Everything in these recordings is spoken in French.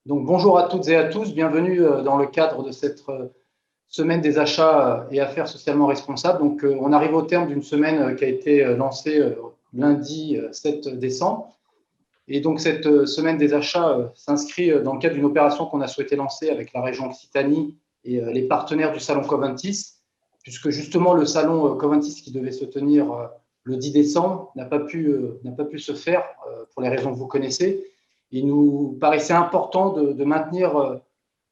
Donc, bonjour à toutes et à tous, bienvenue dans le cadre de cette semaine des achats et affaires socialement responsables. Donc, on arrive au terme d'une semaine qui a été lancée lundi 7 décembre. Et donc, cette semaine des achats s'inscrit dans le cadre d'une opération qu'on a souhaité lancer avec la région Occitanie et les partenaires du salon Covantis, puisque justement le salon Covantis qui devait se tenir le 10 décembre n'a pas pu se faire pour les raisons que vous connaissez. Il nous paraissait important de maintenir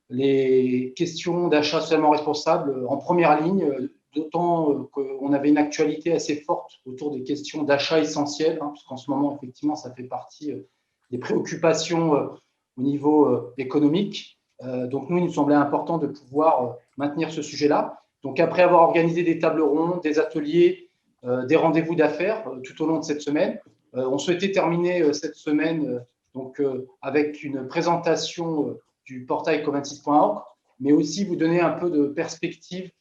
les questions d'achat socialement responsable en première ligne, d'autant qu'on avait une actualité assez forte autour des questions d'achat essentiel, puisqu'en ce moment, effectivement, ça fait partie des préoccupations au niveau économique. Donc, nous, il nous semblait important de pouvoir maintenir ce sujet-là. Donc, après avoir organisé des tables rondes, des ateliers, des rendez-vous d'affaires tout au long de cette semaine, on souhaitait terminer cette semaine avec une présentation du portail covantis.org, mais aussi vous donner un peu de perspective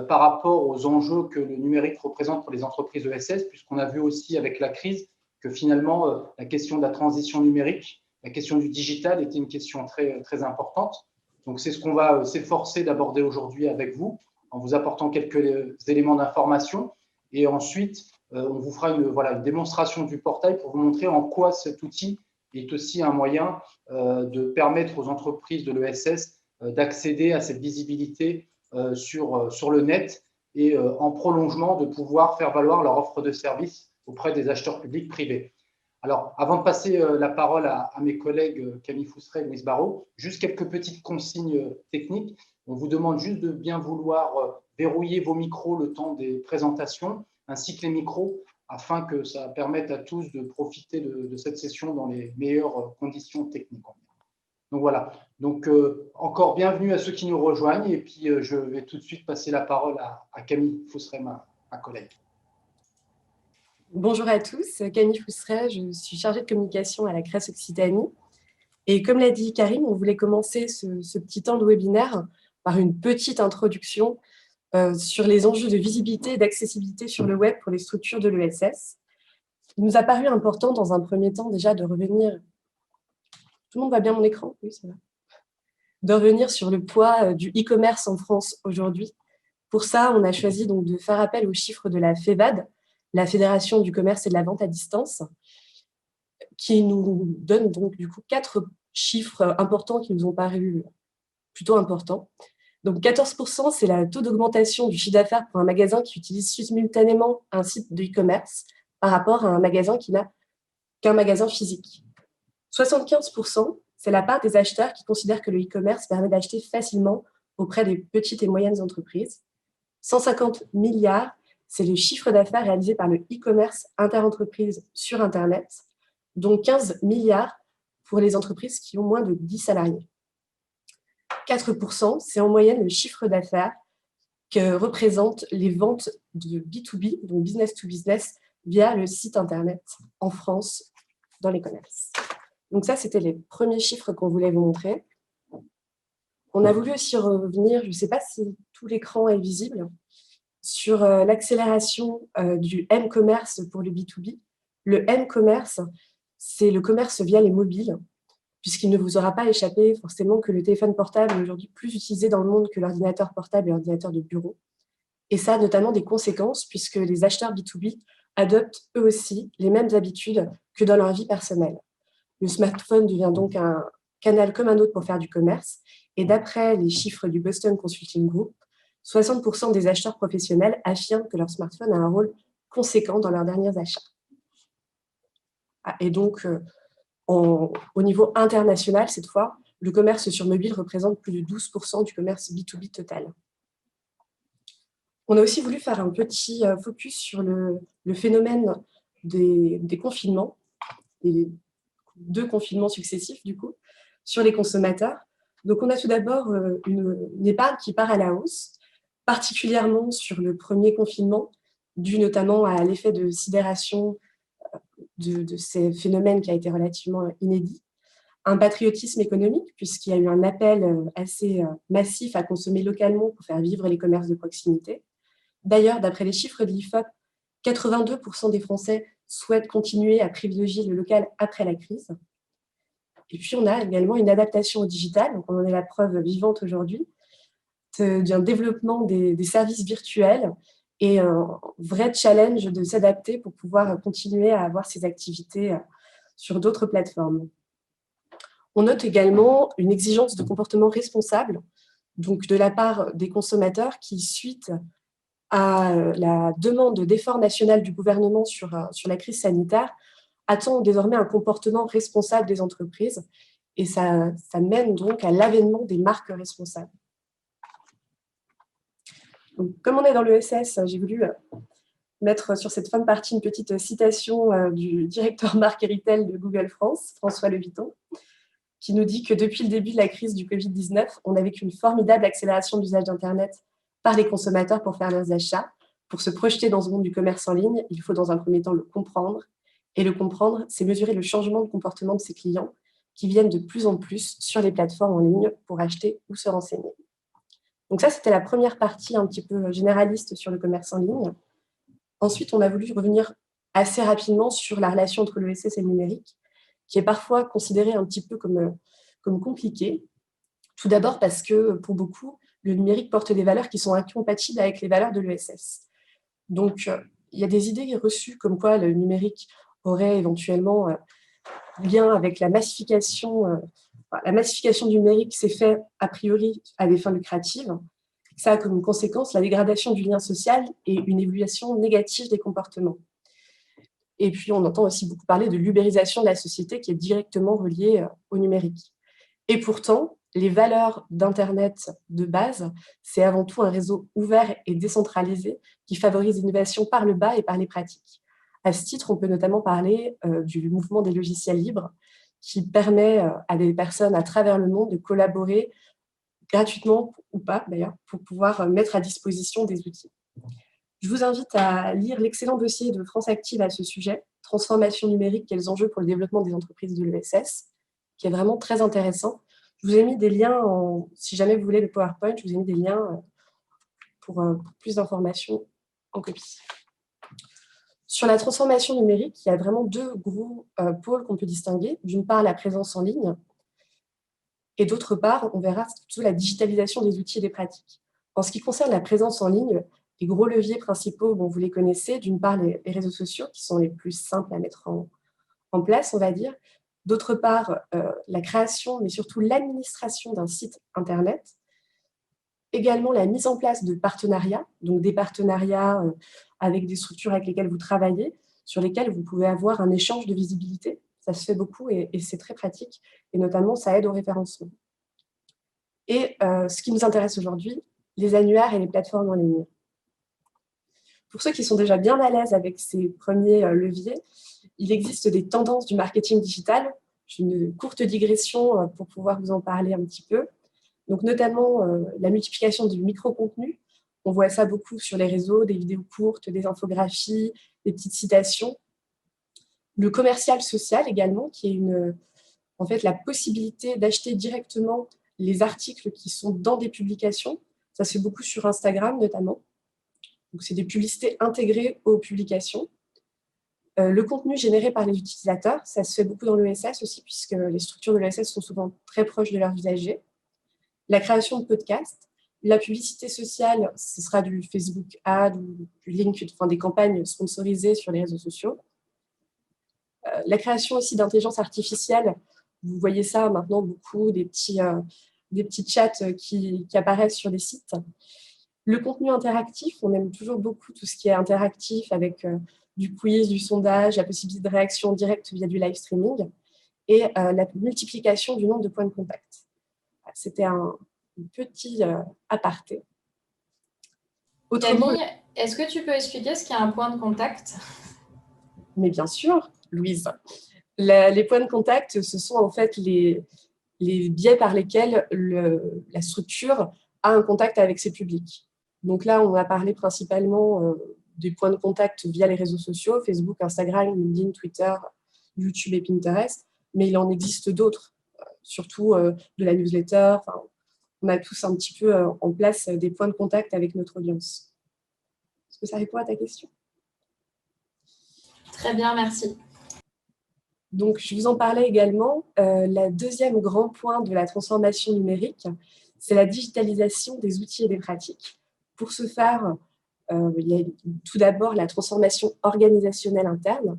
par rapport aux enjeux que le numérique représente pour les entreprises ESS, puisqu'on a vu aussi avec la crise que finalement, la question de la transition numérique, la question du digital était une question très, très importante. Donc, c'est ce qu'on va s'efforcer d'aborder aujourd'hui avec vous, en vous apportant quelques éléments d'information. Et ensuite, on vous fera une démonstration du portail pour vous montrer en quoi cet outil est aussi un moyen de permettre aux entreprises de l'ESS d'accéder à cette visibilité sur le net et en prolongement de pouvoir faire valoir leur offre de service auprès des acheteurs publics privés. Alors, avant de passer la parole à mes collègues Camille Fousseret et Louise Barraud, juste quelques petites consignes techniques. On vous demande juste de bien vouloir verrouiller vos micros le temps des présentations, ainsi que les micros, afin que ça permette à tous de profiter de cette session dans les meilleures conditions techniques. Donc voilà, donc encore bienvenue à ceux qui nous rejoignent, et puis je vais tout de suite passer la parole à Camille Fousseret, ma collègue. Bonjour à tous, Camille Fousseret, je suis chargée de communication à la CRES Occitanie. Et comme l'a dit Karim, on voulait commencer ce petit temps de webinaire par une petite introduction sur les enjeux de visibilité et d'accessibilité sur le web pour les structures de l'ESS. Il nous a paru important dans un premier temps déjà de revenir… Tout le monde voit bien mon écran? Oui, ça va. De revenir sur le poids du e-commerce en France aujourd'hui. Pour ça, on a choisi donc de faire appel aux chiffres de la FEVAD, la Fédération du commerce et de la vente à distance, qui nous donne donc du coup 4 chiffres importants qui nous ont paru plutôt importants. Donc 14%, c'est le taux d'augmentation du chiffre d'affaires pour un magasin qui utilise simultanément un site de e-commerce par rapport à un magasin qui n'a qu'un magasin physique. 75%, c'est la part des acheteurs qui considèrent que le e-commerce permet d'acheter facilement auprès des petites et moyennes entreprises. 150 milliards, c'est le chiffre d'affaires réalisé par le e-commerce interentreprise sur Internet, dont 15 milliards pour les entreprises qui ont moins de 10 salariés. 4%, c'est en moyenne le chiffre d'affaires que représentent les ventes de B2B, donc business to business, via le site Internet en France dans les commerces. Donc ça, c'était les premiers chiffres qu'on voulait vous montrer. On a voulu aussi revenir, je ne sais pas si tout l'écran est visible, sur l'accélération du m-commerce pour le B2B. Le m-commerce, c'est le commerce via les mobiles, puisqu'il ne vous aura pas échappé forcément que le téléphone portable est aujourd'hui plus utilisé dans le monde que l'ordinateur portable et l'ordinateur de bureau. Et ça a notamment des conséquences, puisque les acheteurs B2B adoptent eux aussi les mêmes habitudes que dans leur vie personnelle. Le smartphone devient donc un canal comme un autre pour faire du commerce. Et d'après les chiffres du Boston Consulting Group, 60% des acheteurs professionnels affirment que leur smartphone a un rôle conséquent dans leurs derniers achats. Et donc, au niveau international, cette fois, le commerce sur mobile représente plus de 12% du commerce B2B total. On a aussi voulu faire un petit focus sur le phénomène des confinements, des 2 confinements successifs, du coup, sur les consommateurs. Donc, on a tout d'abord une épargne qui part à la hausse, particulièrement sur le premier confinement, dû notamment à l'effet de sidération de ces phénomènes qui a été relativement inédit. Un patriotisme économique, puisqu'il y a eu un appel assez massif à consommer localement pour faire vivre les commerces de proximité. D'ailleurs, d'après les chiffres de l'IFOP, 82% des Français souhaitent continuer à privilégier le local après la crise. Et puis, on a également une adaptation au digital, donc on en est la preuve vivante aujourd'hui, d'un développement des services virtuels et un vrai challenge de s'adapter pour pouvoir continuer à avoir ces activités sur d'autres plateformes. On note également une exigence de comportement responsable, donc de la part des consommateurs qui, suite à la demande d'effort national du gouvernement sur la crise sanitaire, attend désormais un comportement responsable des entreprises et ça mène donc à l'avènement des marques responsables. Donc, comme on est dans l'ESS, j'ai voulu mettre sur cette fin de partie une petite citation du directeur marque et retail de Google France, François Leviton, qui nous dit que depuis le début de la crise du Covid-19, on a vécu une formidable accélération de l'usage d'Internet par les consommateurs pour faire leurs achats. Pour se projeter dans ce monde du commerce en ligne, il faut dans un premier temps le comprendre. Et le comprendre, c'est mesurer le changement de comportement de ses clients qui viennent de plus en plus sur les plateformes en ligne pour acheter ou se renseigner. Donc ça, c'était la première partie un petit peu généraliste sur le commerce en ligne. Ensuite, on a voulu revenir assez rapidement sur la relation entre l'ESS et le numérique, qui est parfois considérée un petit peu comme compliquée. Tout d'abord parce que, pour beaucoup, le numérique porte des valeurs qui sont incompatibles avec les valeurs de l'ESS. Donc, il y a des idées reçues comme quoi le numérique aurait éventuellement lien avec la massification. La massification du numérique s'est faite a priori à des fins lucratives. Ça a comme conséquence la dégradation du lien social et une évolution négative des comportements. Et puis, on entend aussi beaucoup parler de l'ubérisation de la société qui est directement reliée au numérique. Et pourtant, les valeurs d'Internet de base, c'est avant tout un réseau ouvert et décentralisé qui favorise l'innovation par le bas et par les pratiques. À ce titre, on peut notamment parler du mouvement des logiciels libres qui permet à des personnes à travers le monde de collaborer gratuitement ou pas d'ailleurs, pour pouvoir mettre à disposition des outils. Je vous invite à lire l'excellent dossier de France Active à ce sujet, Transformation numérique, quels enjeux pour le développement des entreprises de l'ESS, qui est vraiment très intéressant. Je vous ai mis des liens, si jamais vous voulez le PowerPoint, je vous ai mis des liens pour plus d'informations en copie. Sur la transformation numérique, il y a vraiment deux gros pôles qu'on peut distinguer. D'une part, la présence en ligne, et d'autre part, on verra plutôt la digitalisation des outils et des pratiques. En ce qui concerne la présence en ligne, les gros leviers principaux, bon, vous les connaissez. D'une part, les réseaux sociaux, qui sont les plus simples à mettre en place, on va dire. D'autre part, la création, mais surtout l'administration d'un site Internet. Également, la mise en place de partenariats, donc des partenariats avec des structures avec lesquelles vous travaillez, sur lesquelles vous pouvez avoir un échange de visibilité. Ça se fait beaucoup et c'est très pratique. Et notamment, ça aide au référencement. Et ce qui nous intéresse aujourd'hui, les annuaires et les plateformes en ligne. Pour ceux qui sont déjà bien à l'aise avec ces premiers leviers, il existe des tendances du marketing digital. J'ai une courte digression pour pouvoir vous en parler un petit peu. Donc, notamment la multiplication du micro-contenu. On voit ça beaucoup sur les réseaux, des vidéos courtes, des infographies, des petites citations. Le commercial social également, qui est en fait la possibilité d'acheter directement les articles qui sont dans des publications. Ça se fait beaucoup sur Instagram notamment. Donc, c'est des publicités intégrées aux publications. Le contenu généré par les utilisateurs, ça se fait beaucoup dans l'ESS aussi, puisque les structures de l'ESS sont souvent très proches de leurs usagers. La création de podcasts, la publicité sociale, ce sera du Facebook Ad ou du LinkedIn, enfin des campagnes sponsorisées sur les réseaux sociaux. La création aussi d'intelligence artificielle, vous voyez ça maintenant beaucoup, des petits chats qui apparaissent sur les sites. Le contenu interactif, on aime toujours beaucoup tout ce qui est interactif avec du quiz, du sondage, la possibilité de réaction directe via du live streaming et la multiplication du nombre de points de contact. C'était un petit aparté. Camille, est-ce que tu peux expliquer ce qu'est un point de contact? Mais bien sûr, Louise. Les points de contact, ce sont en fait les biais par lesquels la structure a un contact avec ses publics. Donc là, on va parler principalement des points de contact via les réseaux sociaux, Facebook, Instagram, LinkedIn, Twitter, YouTube et Pinterest, mais il en existe d'autres, surtout de la newsletter. Enfin, on a tous un petit peu en place des points de contact avec notre audience. Est-ce que ça répond à ta question? Très bien, merci. Donc, je vous en parlais également, le deuxième grand point de la transformation numérique, c'est la digitalisation des outils et des pratiques. Pour ce faire, il y a tout d'abord la transformation organisationnelle interne,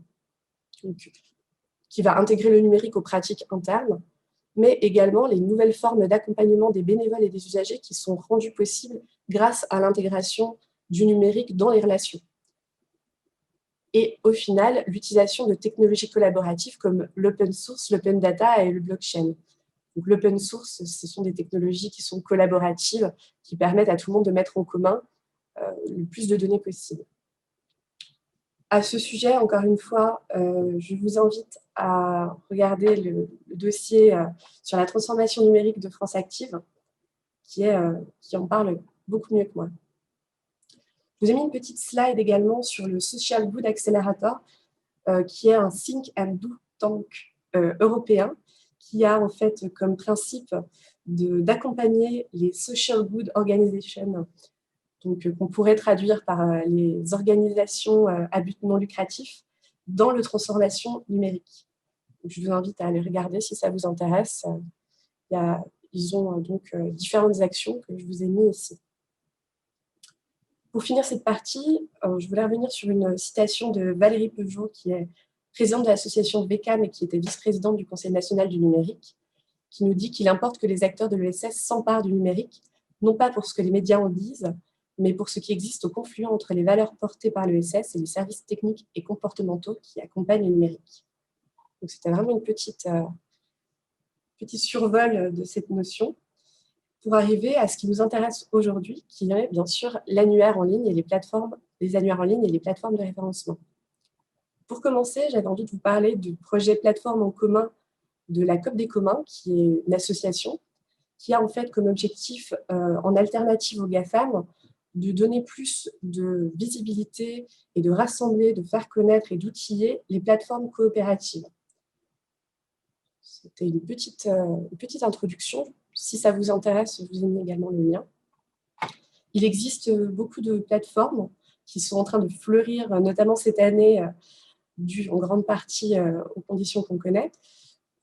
donc, qui va intégrer le numérique aux pratiques internes, mais également les nouvelles formes d'accompagnement des bénévoles et des usagers qui sont rendues possibles grâce à l'intégration du numérique dans les relations. Et au final, l'utilisation de technologies collaboratives comme l'open source, l'open data et le blockchain. Donc, l'open source, ce sont des technologies qui sont collaboratives, qui permettent à tout le monde de mettre en commun le plus de données possible. À ce sujet, encore une fois, je vous invite à regarder le dossier sur la transformation numérique de France Active, qui en parle beaucoup mieux que moi. Je vous ai mis une petite slide également sur le Social Good Accelerator, qui est un think and do tank européen, qui a en fait comme principe d'accompagner les social good organizations, donc qu'on pourrait traduire par les organisations à but non lucratif, dans le transformation numérique. Donc, je vous invite à aller regarder si ça vous intéresse. Ils ont donc différentes actions que je vous ai mises ici. Pour finir cette partie, je voulais revenir sur une citation de Valérie Peugeot, qui est présidente de l'association VECAM et qui était vice-présidente du Conseil national du numérique, qui nous dit qu'il importe que les acteurs de l'ESS s'emparent du numérique, non pas pour ce que les médias en disent, mais pour ce qui existe au confluent entre les valeurs portées par l'ESS et les services techniques et comportementaux qui accompagnent le numérique. Donc, c'était vraiment une petit survol de cette notion, pour arriver à ce qui nous intéresse aujourd'hui, qui est bien sûr l'annuaire en ligne et les annuaires en ligne et les plateformes de référencement. Pour commencer, j'avais envie de vous parler du projet plateforme en commun de la COP des communs, qui est une association qui a en fait comme objectif, en alternative aux GAFAM, de donner plus de visibilité et de rassembler, de faire connaître et d'outiller les plateformes coopératives. C'était une petite introduction. Si ça vous intéresse, je vous ai mis également le lien. Il existe beaucoup de plateformes qui sont en train de fleurir, notamment cette année, dû en grande partie aux conditions qu'on connaît.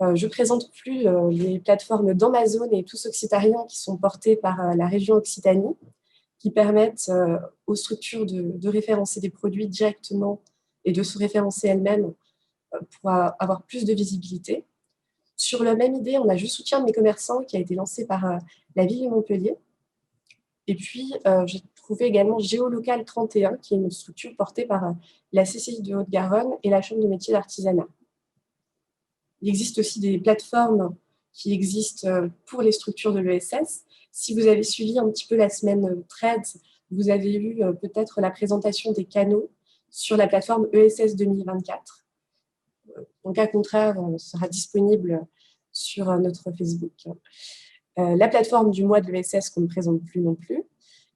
Je ne présente plus les plateformes d'Amazon et Tous Occitariens qui sont portées par la région Occitanie, qui permettent aux structures de référencer des produits directement et de se référencer elles-mêmes pour avoir plus de visibilité. Sur la même idée, on a Je soutiens mes commerçants qui a été lancé par la ville de Montpellier. Et puis, j'ai trouvé également Géolocal 31, qui est une structure portée par la CCI de Haute-Garonne et la Chambre de métiers d'artisanat. Il existe aussi des plateformes qui existent pour les structures de l'ESS. Si vous avez suivi un petit peu la semaine Threads, vous avez eu peut-être la présentation des canaux sur la plateforme ESS 2024. En cas contraire, on sera disponible sur notre Facebook. La plateforme du mois de l'ESS qu'on ne présente plus non plus.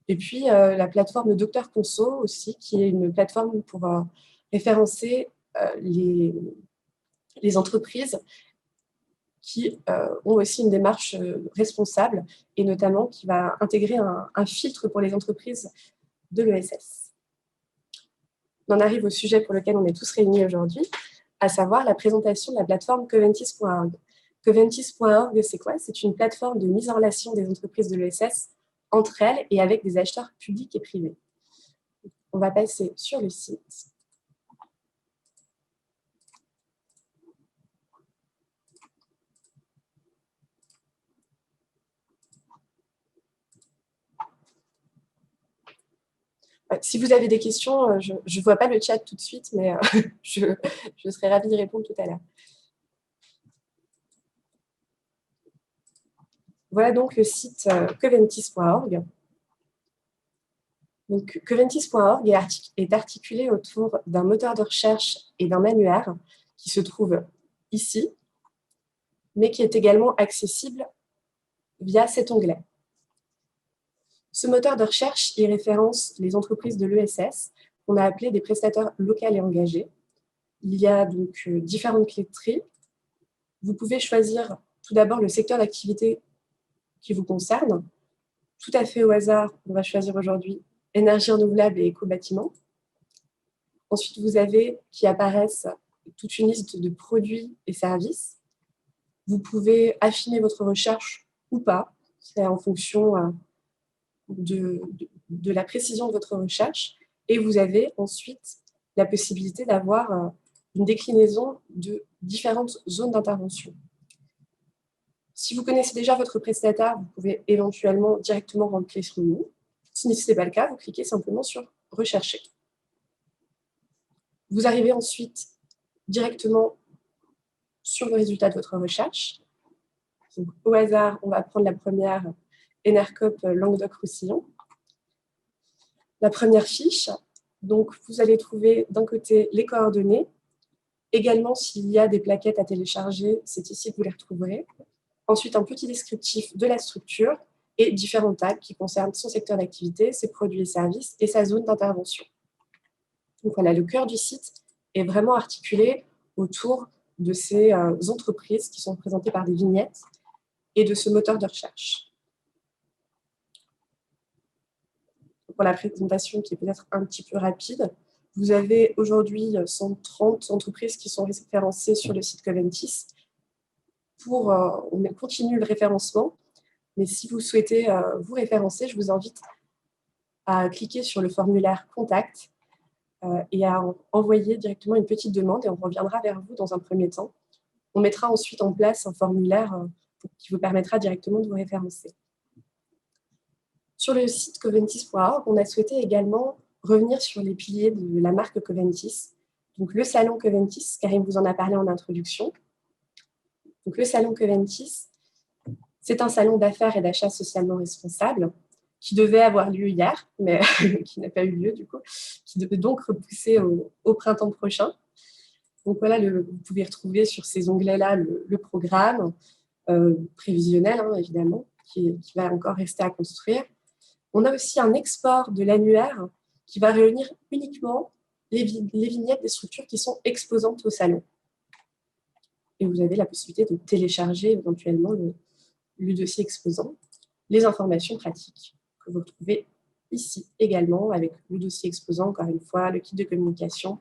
Et puis, la plateforme Docteur Conso aussi, qui est une plateforme pour référencer les entreprises qui ont aussi une démarche responsable et notamment qui va intégrer un filtre pour les entreprises de l'ESS. On en arrive au sujet pour lequel on est tous réunis aujourd'hui, à savoir la présentation de la plateforme Coventis.org. Coventis.org, c'est quoi? C'est une plateforme de mise en relation des entreprises de l'ESS entre elles et avec des acheteurs publics et privés. On va passer sur le site. Si vous avez des questions, je ne vois pas le chat tout de suite, mais je serai ravie de répondre tout à l'heure. Voilà donc le site coventis.org. Donc, coventis.org est articulé autour d'un moteur de recherche et d'un annuaire qui se trouve ici, mais qui est également accessible via cet onglet. Ce moteur de recherche, il référence les entreprises de l'ESS qu'on a appelées des prestataires locaux et engagés. Il y a donc différentes clés de tri. Vous pouvez choisir tout d'abord le secteur d'activité qui vous concerne. Tout à fait au hasard, on va choisir aujourd'hui énergie renouvelable et éco-bâtiment. Ensuite, vous avez qui apparaissent toute une liste de produits et services. Vous pouvez affiner votre recherche ou pas. C'est en fonction de la précision de votre recherche. Et vous avez ensuite la possibilité d'avoir une déclinaison de différentes zones d'intervention. Si vous connaissez déjà votre prestataire, vous pouvez éventuellement directement remplir son nom. Si ce n'est pas le cas, vous cliquez simplement sur « Rechercher ». Vous arrivez ensuite directement sur le résultat de votre recherche. Donc, au hasard, on va prendre la première, Enercop Languedoc-Roussillon. La première fiche, donc vous allez trouver d'un côté les coordonnées. Également, s'il y a des plaquettes à télécharger, c'est ici que vous les retrouverez. Ensuite, un petit descriptif de la structure et différents tags qui concernent son secteur d'activité, ses produits et services et sa zone d'intervention. Donc voilà, le cœur du site est vraiment articulé autour de ces entreprises qui sont représentées par des vignettes et de ce moteur de recherche. Pour la présentation qui est peut-être un petit peu rapide, vous avez aujourd'hui 130 entreprises qui sont référencées sur le site Coventis. On continue le référencement, mais si vous souhaitez vous référencer, je vous invite à cliquer sur le formulaire Contact et à envoyer directement une petite demande et on reviendra vers vous dans un premier temps. On mettra ensuite en place un formulaire qui vous permettra directement de vous référencer. Sur le site coventis.org, on a souhaité également revenir sur les piliers de la marque Coventis. Donc le salon Coventis, Karim vous en a parlé en introduction. Donc le salon Coventis, c'est un salon d'affaires et d'achat socialement responsable qui devait avoir lieu hier, mais qui n'a pas eu lieu du coup, qui devait donc repousser au printemps prochain. Donc voilà, vous pouvez retrouver sur ces onglets-là le programme prévisionnel, hein, évidemment, qui va encore rester à construire. On a aussi un export de l'annuaire qui va réunir uniquement les vignettes des structures qui sont exposantes au salon. Et vous avez la possibilité de télécharger éventuellement le dossier exposant, les informations pratiques que vous retrouvez ici également avec le dossier exposant, encore une fois, le kit de communication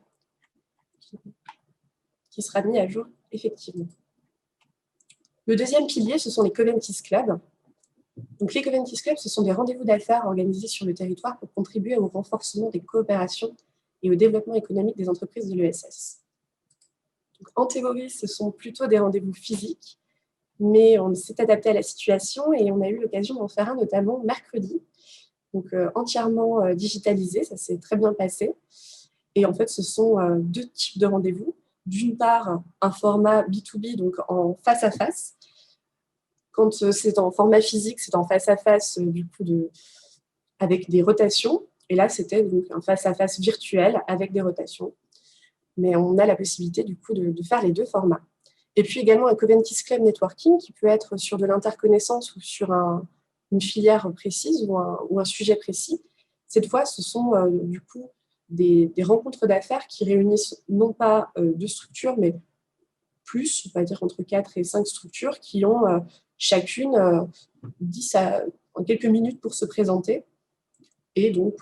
qui sera mis à jour effectivement. Le deuxième pilier, ce sont les Coventis Clubs. Donc, les Coventis Clubs, ce sont des rendez-vous d'affaires organisés sur le territoire pour contribuer au renforcement des coopérations et au développement économique des entreprises de l'ESS. En théorie, ce sont plutôt des rendez-vous physiques, mais on s'est adapté à la situation et on a eu l'occasion d'en faire un notamment mercredi, donc entièrement digitalisé, ça s'est très bien passé. Et en fait, ce sont deux types de rendez-vous. D'une part, un format B2B, donc en face-à-face. Quand c'est en format physique, c'est en face-à-face, du coup, avec des rotations. Et là, c'était donc un face-à-face virtuel avec des rotations. Mais on a la possibilité, du coup, de faire les deux formats. Et puis également un Coventis Club Networking qui peut être sur de l'interconnaissance ou sur une filière précise ou un sujet précis. Cette fois, ce sont du coup des rencontres d'affaires qui réunissent non pas deux structures, mais plus, on va dire entre 4 et 5 structures qui ont chacune 10 à quelques minutes pour se présenter. Et donc,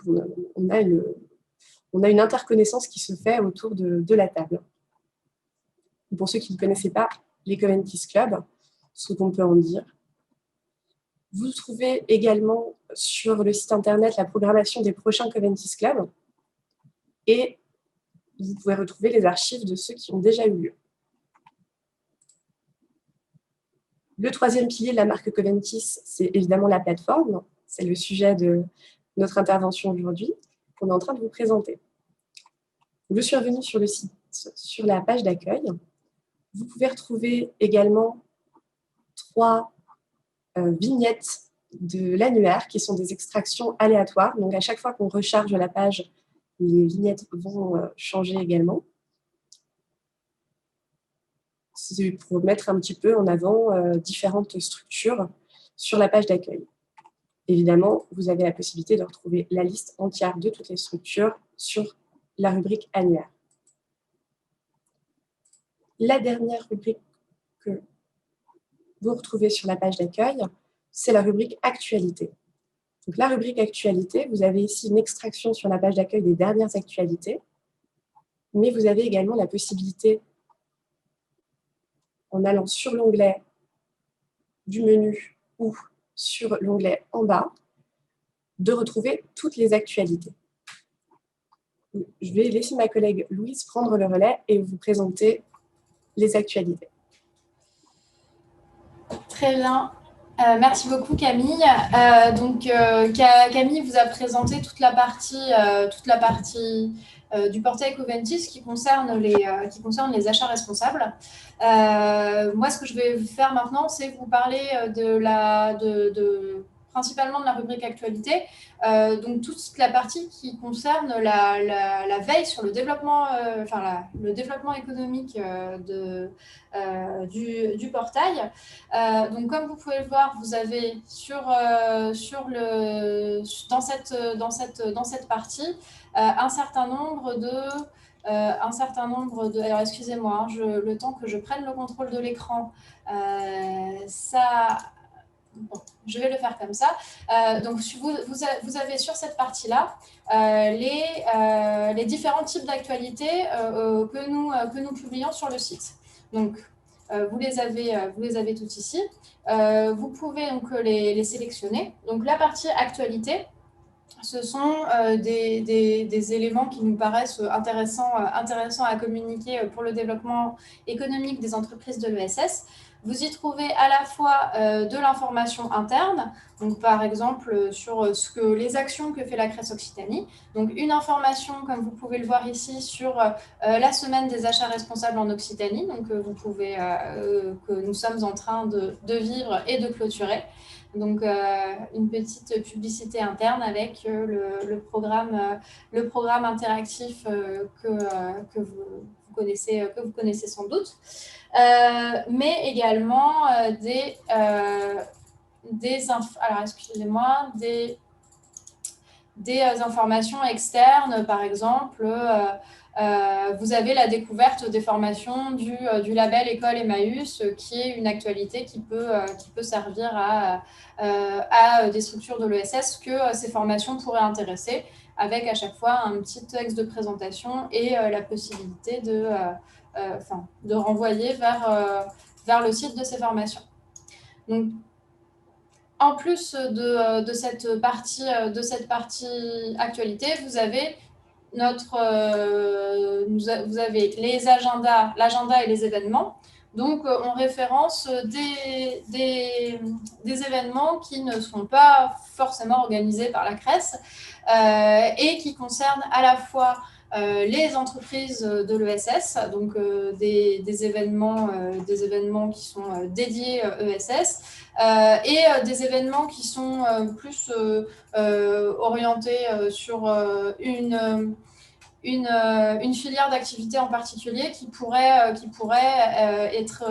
on a une interconnaissance qui se fait autour de la table. Pour ceux qui ne connaissaient pas les Coventis Club, ce qu'on peut en dire. Vous trouvez également sur le site internet la programmation des prochains Coventis Club et vous pouvez retrouver les archives de ceux qui ont déjà eu lieu. Le troisième pilier de la marque Coventis, c'est évidemment la plateforme. C'est le sujet de notre intervention aujourd'hui qu'on est en train de vous présenter. Je suis revenue sur le site, sur la page d'accueil. Vous pouvez retrouver également 3 vignettes de l'annuaire qui sont des extractions aléatoires. Donc, à chaque fois qu'on recharge la page, les vignettes vont changer également. C'est pour mettre un petit peu en avant différentes structures sur la page d'accueil. Évidemment, vous avez la possibilité de retrouver la liste entière de toutes les structures sur la rubrique annuaire. La dernière rubrique que vous retrouvez sur la page d'accueil, c'est la rubrique Actualité. Donc, la rubrique Actualité, vous avez ici une extraction sur la page d'accueil des dernières actualités, mais vous avez également la possibilité en allant sur l'onglet du menu ou sur l'onglet en bas, de retrouver toutes les actualités. Je vais laisser ma collègue Louise prendre le relais et vous présenter les actualités. Très bien. Merci beaucoup Camille. Camille vous a présenté toute la partie du portail Coventis qui concerne les achats responsables. Moi, ce que je vais faire maintenant, c'est vous parler principalement de la rubrique actualité, donc toute la partie qui concerne la veille sur le développement, le développement économique du portail. Donc comme vous pouvez le voir, vous avez dans cette partie un certain nombre de alors excusez-moi, le temps que je prenne le contrôle de l'écran, bon, je vais le faire comme ça. Donc, vous avez sur cette partie-là les différents types d'actualités que nous publions sur le site. Donc, vous les avez toutes ici. Vous pouvez donc les sélectionner. Donc, la partie actualité, ce sont des éléments qui nous paraissent intéressants à communiquer pour le développement économique des entreprises de l'ESS. Vous y trouvez à la fois de l'information interne, donc par exemple sur les actions que fait la CRES Occitanie, donc une information, comme vous pouvez le voir ici, sur la semaine des achats responsables en Occitanie, donc que nous sommes en train de vivre et de clôturer. Donc, une petite publicité interne avec le programme interactif que vous connaissez sans doute, mais également des informations externes. Par exemple, vous avez la découverte des formations du label École Emmaüs, qui est une actualité qui peut servir à des structures de l'ESS que ces formations pourraient intéresser, avec à chaque fois un petit texte de présentation et la possibilité de renvoyer vers le site de ces formations. Donc, en plus de cette partie actualité, vous avez vous avez les agendas, l'agenda et les événements. Donc, on référence des événements qui ne sont pas forcément organisés par la CRES et qui concernent à la fois les entreprises de l'ESS, donc des événements qui sont dédiés ESS, et des événements qui sont plus orientés sur une filière d'activité en particulier qui pourrait être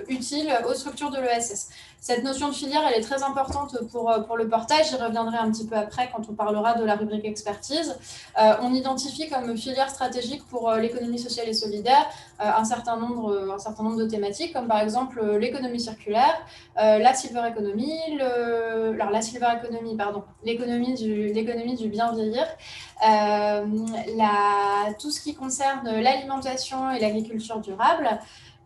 utile aux structures de l'ESS. Cette notion de filière, elle est très importante pour le portail. J'y reviendrai un petit peu après quand on parlera de la rubrique expertise. On identifie comme filière stratégique pour l'économie sociale et solidaire un certain nombre de thématiques, comme par exemple l'économie circulaire, la silver economy, l'économie du bien vieillir, tout ce qui concerne l'alimentation et l'agriculture durable,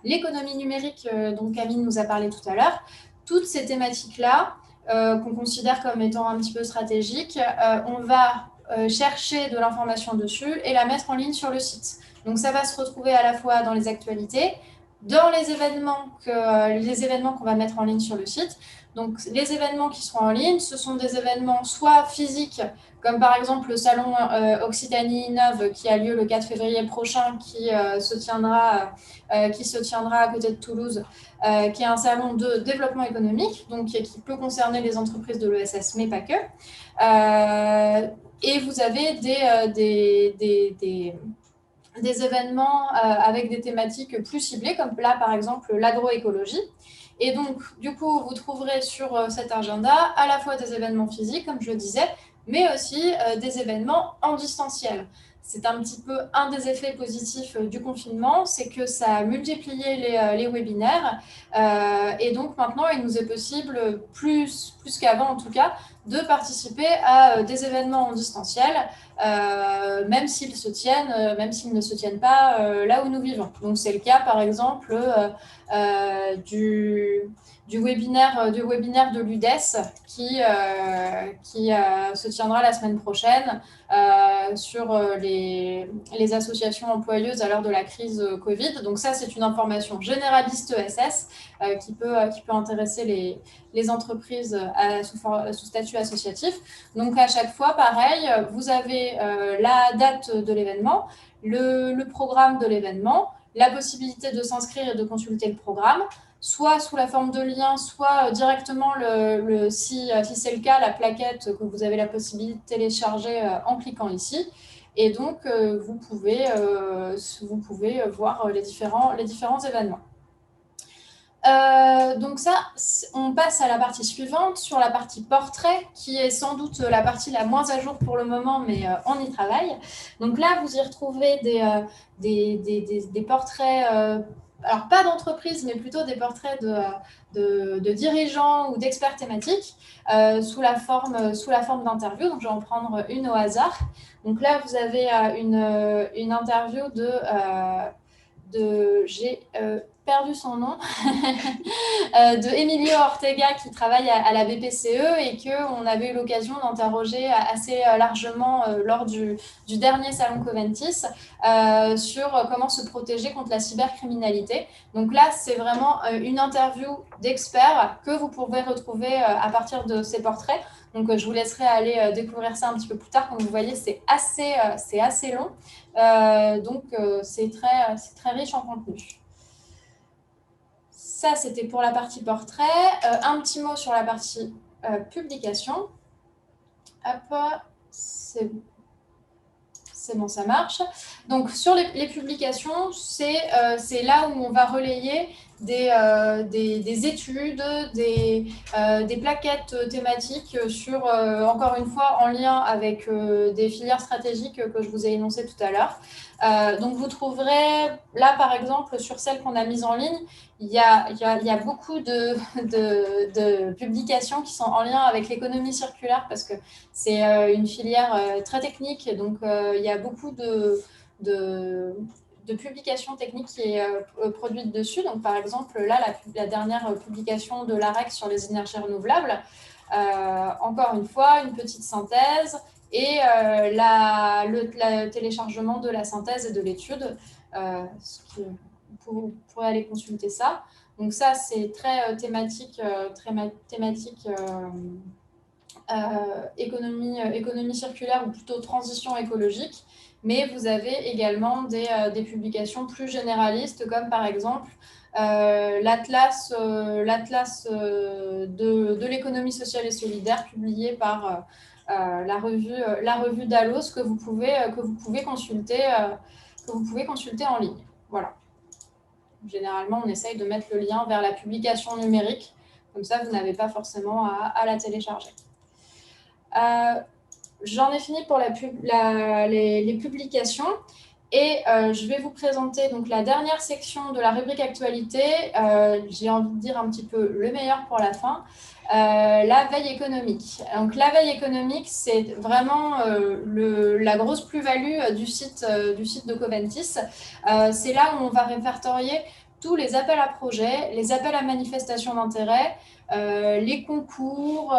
l'économie numérique dont Camille nous a parlé tout à l'heure. Toutes ces thématiques-là, qu'on considère comme étant un petit peu stratégiques, on va chercher de l'information dessus et la mettre en ligne sur le site. Donc, ça va se retrouver à la fois dans les actualités, dans les événements qu'on va mettre en ligne sur le site. Donc, les événements qui seront en ligne, ce sont des événements soit physiques, comme par exemple le salon Occitanie Innove qui a lieu le 4 février prochain, qui se tiendra à côté de Toulouse, qui est un salon de développement économique, donc qui peut concerner les entreprises de l'ESS, mais pas que. Et vous avez des événements avec des thématiques plus ciblées, comme là, par exemple, l'agroécologie. Et donc, du coup, vous trouverez sur cet agenda à la fois des événements physiques, comme je le disais, mais aussi des événements en distanciel. C'est un petit peu un des effets positifs du confinement, c'est que ça a multiplié les webinaires. Et donc, maintenant, il nous est possible, plus qu'avant en tout cas, de participer à des événements en distanciel, même s'ils se tiennent, même s'ils ne se tiennent pas là où nous vivons. Donc c'est le cas par exemple du webinaire de l'UDES qui se tiendra la semaine prochaine sur les associations employeuses à l'heure de la crise Covid. Donc ça, c'est une information généraliste ESS qui peut intéresser les entreprises sous statut associatif. Donc à chaque fois, pareil, vous avez la date de l'événement, le programme de l'événement, la possibilité de s'inscrire et de consulter le programme, soit sous la forme de lien, soit directement, si c'est le cas, la plaquette que vous avez la possibilité de télécharger en cliquant ici. Et donc, vous pouvez voir les différents événements. Donc ça, on passe à la partie suivante, sur la partie portrait, qui est sans doute la partie la moins à jour pour le moment, mais on y travaille. Donc là, vous y retrouvez des portraits, alors pas d'entreprise, mais plutôt des portraits de dirigeants ou d'experts thématiques sous la forme d'interview. Donc je vais en prendre une au hasard. Donc là, vous avez une interview j'ai perdu son nom, de Emilio Ortega qui travaille à la BPCE et qu'on avait eu l'occasion d'interroger assez largement lors du dernier salon Coventis sur comment se protéger contre la cybercriminalité. Donc là, c'est vraiment une interview d'experts que vous pouvez retrouver à partir de ces portraits. Donc, je vous laisserai aller découvrir ça un petit peu plus tard. Comme vous voyez, c'est assez long. Donc, c'est très riche en contenu. Ça, c'était pour la partie portrait. Un petit mot sur la partie publication. Hop, c'est bon, ça marche. Donc, sur les publications, c'est là où on va relayer des études, des plaquettes thématiques sur, encore une fois, en lien avec des filières stratégiques que je vous ai énoncées tout à l'heure. Donc, vous trouverez, là, par exemple, sur celles qu'on a mises en ligne, il y a beaucoup de publications qui sont en lien avec l'économie circulaire parce que c'est une filière très technique. Donc, il y a beaucoup de publications techniques qui est produite dessus. Donc, par exemple, là, la dernière publication de l'AREC sur les énergies renouvelables, encore une fois, une petite synthèse et le téléchargement de la synthèse et de l'étude. Vous pourrez aller consulter ça. Donc ça, c'est très thématique économie circulaire ou plutôt transition écologique. Mais vous avez également des publications plus généralistes, comme par exemple l'Atlas de l'économie sociale et solidaire, publié par la revue Dallos, que vous pouvez consulter en ligne. Voilà. Généralement, on essaye de mettre le lien vers la publication numérique. Comme ça, vous n'avez pas forcément à la télécharger. J'en ai fini pour les publications. Et je vais vous présenter donc la dernière section de la rubrique actualité. J'ai envie de dire un petit peu le meilleur pour la fin. La veille économique. Donc la veille économique, c'est vraiment la grosse plus-value du site de Coventis. C'est là où on va répertorier tous les appels à projets, les appels à manifestation d'intérêt, les concours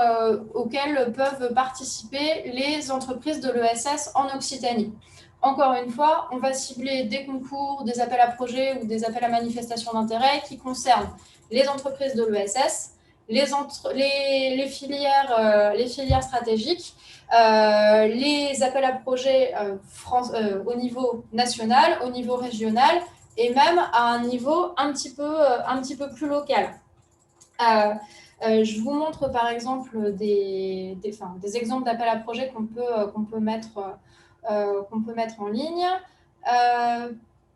auxquels peuvent participer les entreprises de l'ESS en Occitanie. Encore une fois, on va cibler des concours, des appels à projets ou des appels à manifestation d'intérêt qui concernent les entreprises de l'ESS, les filières stratégiques, les appels à projets au niveau national, au niveau régional et même à un niveau un petit peu plus local. Je vous montre par exemple des exemples d'appels à projets qu'on peut mettre en ligne.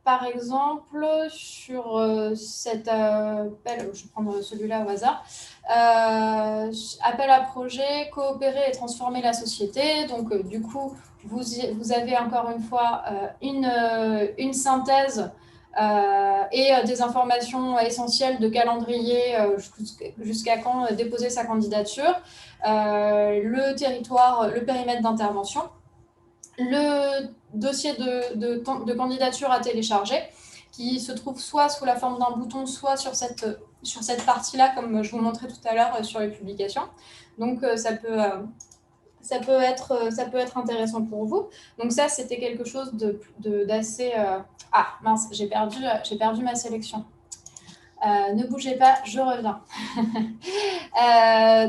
Par exemple, sur cet appel, je vais prendre celui-là au hasard, appel à projet, coopérer et transformer la société. Donc, du coup, vous avez encore une fois une synthèse et des informations essentielles de calendrier, jusqu'à quand déposer sa candidature, le territoire, le périmètre d'intervention, le dossier de candidature à télécharger, qui se trouve soit sous la forme d'un bouton, soit sur cette partie-là, comme je vous montrais tout à l'heure sur les publications. Donc, ça peut être intéressant pour vous. Donc ça, c'était quelque chose d'assez... Ah, mince, j'ai perdu ma sélection. Ne bougez pas, je reviens.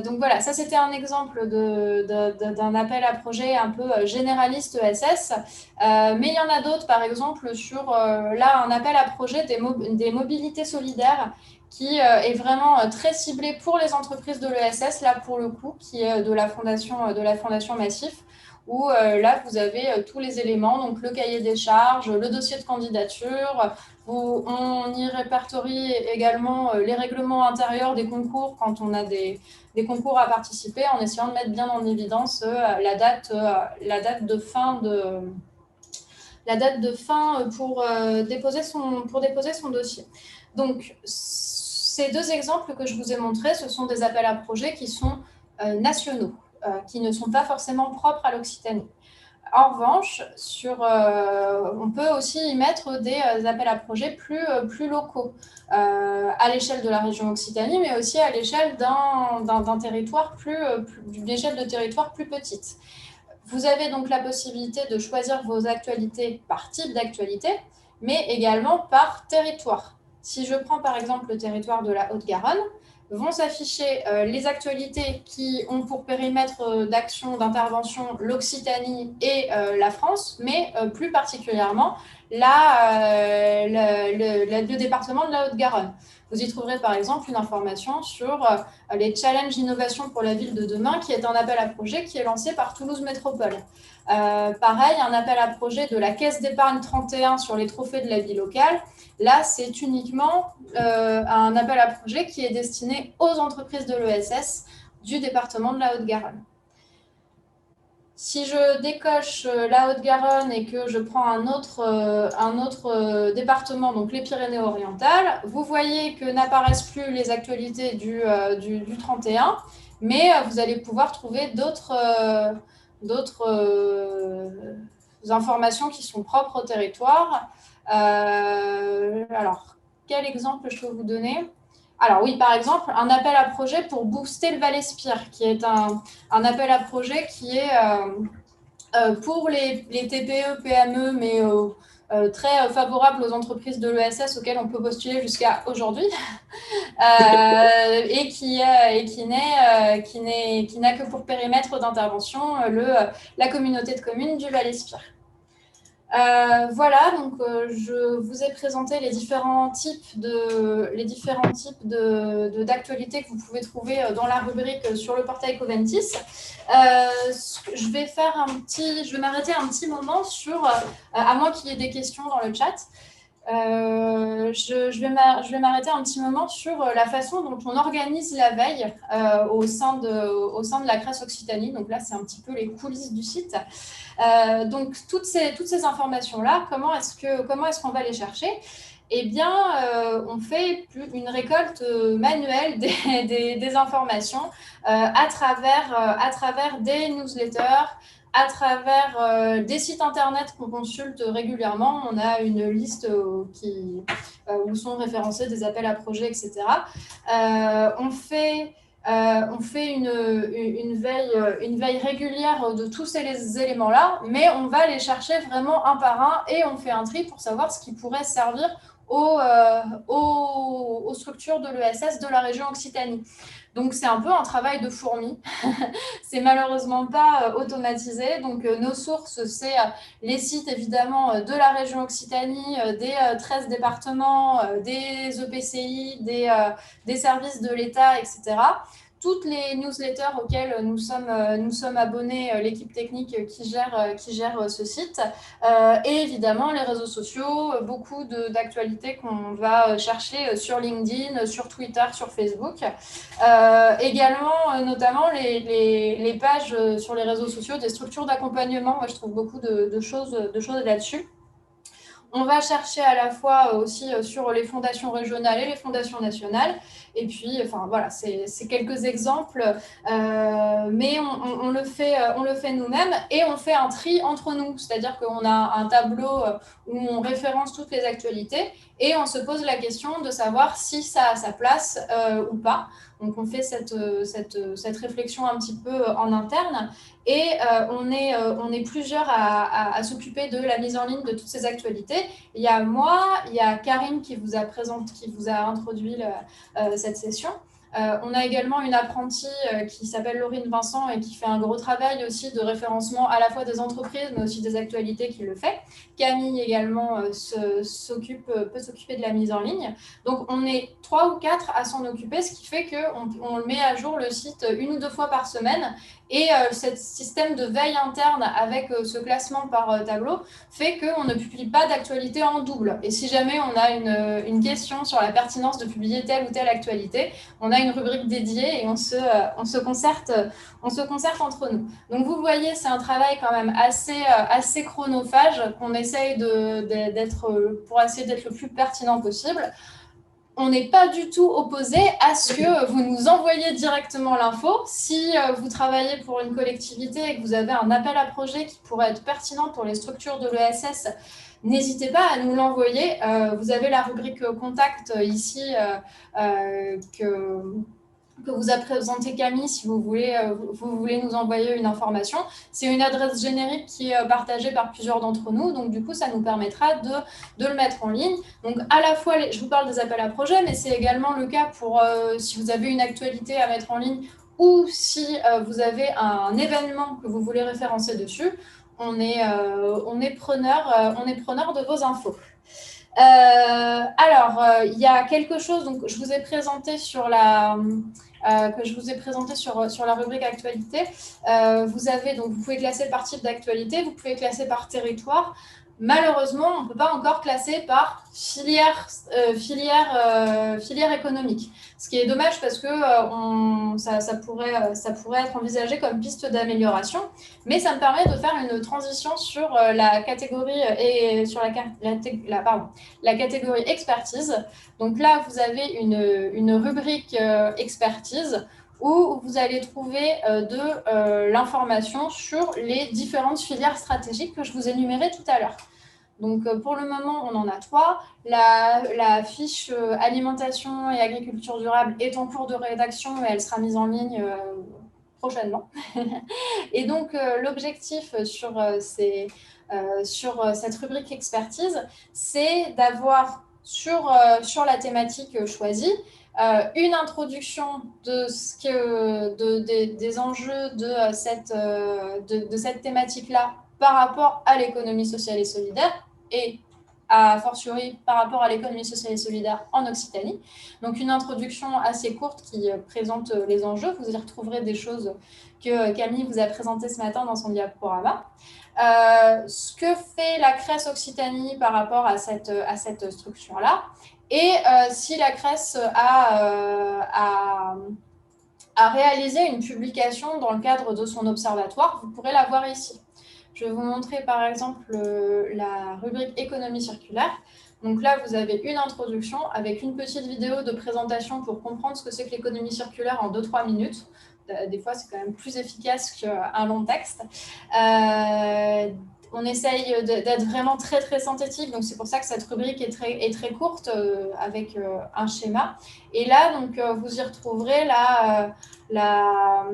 Donc voilà, ça c'était un exemple d'un appel à projet un peu généraliste ESS. Mais il y en a d'autres, par exemple, sur là, un appel à projet des mobilités solidaires qui est vraiment très ciblé pour les entreprises de l'ESS, là pour le coup, qui est de la Fondation Massif, où là, vous avez tous les éléments, donc le cahier des charges, le dossier de candidature, où on y répertorie également les règlements intérieurs des concours quand on a des concours à participer, en essayant de mettre bien en évidence la date de fin pour déposer son dossier. Donc, ces deux exemples que je vous ai montrés, ce sont des appels à projets qui sont nationaux, qui ne sont pas forcément propres à l'Occitanie. En revanche, on peut aussi y mettre des appels à projets plus locaux, à l'échelle de la région Occitanie, mais aussi à l'échelle d'un territoire d'une échelle de territoire plus petite. Vous avez donc la possibilité de choisir vos actualités par type d'actualité, mais également par territoire. Si je prends par exemple le territoire de la Haute-Garonne, vont s'afficher les actualités qui ont pour périmètre d'action, d'intervention l'Occitanie et la France, mais plus particulièrement le département de la Haute-Garonne. Vous y trouverez par exemple une information sur les challenges innovation pour la ville de demain, qui est un appel à projet qui est lancé par Toulouse Métropole. Pareil, un appel à projet de la Caisse d'épargne 31 sur les trophées de la vie locale. Là, c'est uniquement un appel à projet qui est destiné aux entreprises de l'ESS du département de la Haute-Garonne. Si je décoche la Haute-Garonne et que je prends un autre département, donc les Pyrénées-Orientales, vous voyez que n'apparaissent plus les actualités du 31, mais vous allez pouvoir trouver d'autres informations qui sont propres au territoire. Alors, quel exemple je peux vous donner ? Alors oui, par exemple, un appel à projet pour booster le Val-Espire, qui est un appel à projet qui est pour les TPE, PME, mais très favorable aux entreprises de l'ESS auxquelles on peut postuler jusqu'à aujourd'hui, et qui n'a que pour périmètre d'intervention la communauté de communes du Val-Espire. Voilà, donc je vous ai présenté les différents types d'actualités que vous pouvez trouver dans la rubrique sur le portail Coventis. Je vais m'arrêter un petit moment sur, à moins qu'il y ait des questions dans le chat, je vais m'arrêter un petit moment sur la façon dont on organise la veille au sein de la CRES Occitanie. Donc là, c'est un petit peu les coulisses du site. Donc, toutes ces informations-là, comment est-ce qu'on va les chercher ? Eh bien, on fait une récolte manuelle des informations à travers des newsletters, à travers des sites internet qu'on consulte régulièrement. On a une liste où sont référencés des appels à projets, etc. On fait une veille régulière de tous ces éléments-là, mais on va les chercher vraiment un par un et on fait un tri pour savoir ce qui pourrait servir aux structures de l'ESS de la région Occitanie. Donc, c'est un peu un travail de fourmi. C'est malheureusement pas automatisé. Donc, nos sources, c'est les sites, évidemment, de la région Occitanie, des 13 départements, des EPCI, des services de l'État, etc. Toutes les newsletters auxquelles nous sommes abonnés, l'équipe technique qui gère ce site, et évidemment les réseaux sociaux, beaucoup d'actualités qu'on va chercher sur LinkedIn, sur Twitter, sur Facebook. Également, notamment les pages sur les réseaux sociaux des structures d'accompagnement. Moi, je trouve beaucoup de choses là-dessus. On va chercher à la fois aussi sur les fondations régionales et les fondations nationales. Et puis, enfin, voilà, c'est quelques exemples, mais on le fait nous-mêmes et on fait un tri entre nous. C'est-à-dire qu'on a un tableau où on référence toutes les actualités et on se pose la question de savoir si ça a sa place ou pas. Donc, on fait cette réflexion un petit peu en interne et on est plusieurs à s'occuper de la mise en ligne de toutes ces actualités. Il y a moi, il y a Karine qui vous a introduit cette session. On a également une apprentie qui s'appelle Laurine Vincent et qui fait un gros travail aussi de référencement à la fois des entreprises mais aussi des actualités qui le fait. Camille également peut s'occuper de la mise en ligne. Donc on est 3 ou 4 à s'en occuper, ce qui fait qu'on met à jour le site 1 ou 2 fois par semaine. Et ce système de veille interne avec ce classement par tableau fait qu'on ne publie pas d'actualité en double. Et si jamais on a une question sur la pertinence de publier telle ou telle actualité, on a une rubrique dédiée et on se concerte entre nous. Donc vous voyez, c'est un travail quand même assez chronophage qu'on essaye pour essayer d'être le plus pertinent possible. On n'est pas du tout opposé à ce que vous nous envoyiez directement l'info. Si vous travaillez pour une collectivité et que vous avez un appel à projet qui pourrait être pertinent pour les structures de l'ESS, n'hésitez pas à nous l'envoyer. Vous avez la rubrique contact ici que vous a présenté Camille si vous voulez nous envoyer une information. C'est une adresse générique qui est partagée par plusieurs d'entre nous, donc du coup ça nous permettra de le mettre en ligne. Donc à la fois, je vous parle des appels à projets, mais c'est également le cas pour si vous avez une actualité à mettre en ligne ou si vous avez un événement que vous voulez référencer dessus, on est preneur de vos infos. Il y a quelque chose, donc je vous ai présenté sur la rubrique actualité. Vous pouvez classer par type d'actualité, vous pouvez classer par territoire. Malheureusement, on ne peut pas encore classer par filière économique. Ce qui est dommage parce que ça pourrait être envisagé comme piste d'amélioration. Mais ça me permet de faire une transition sur la catégorie la catégorie expertise. Donc là, vous avez une rubrique expertise où vous allez trouver l'information sur les différentes filières stratégiques que je vous ai énumérées tout à l'heure. Donc, pour le moment, on en a 3. La fiche alimentation et agriculture durable est en cours de rédaction et elle sera mise en ligne prochainement. Et donc, l'objectif sur cette rubrique expertise, c'est d'avoir sur la thématique choisie une introduction des enjeux de cette thématique-là par rapport à l'économie sociale et solidaire et a fortiori par rapport à l'économie sociale et solidaire en Occitanie. Donc une introduction assez courte qui présente les enjeux. Vous y retrouverez des choses que Camille vous a présentées ce matin dans son diaporama. Ce que fait la CRES Occitanie par rapport à cette structure-là, et si la CRES a réalisé une publication dans le cadre de son observatoire, vous pourrez la voir ici. Je vais vous montrer par exemple la rubrique économie circulaire. Donc là, vous avez une introduction avec une petite vidéo de présentation pour comprendre ce que c'est que l'économie circulaire en 2-3 minutes. Des fois, c'est quand même plus efficace qu'un long texte. On essaye d'être vraiment très, très synthétique. Donc, c'est pour ça que cette rubrique est très courte avec un schéma. Et là, donc, vous y retrouverez la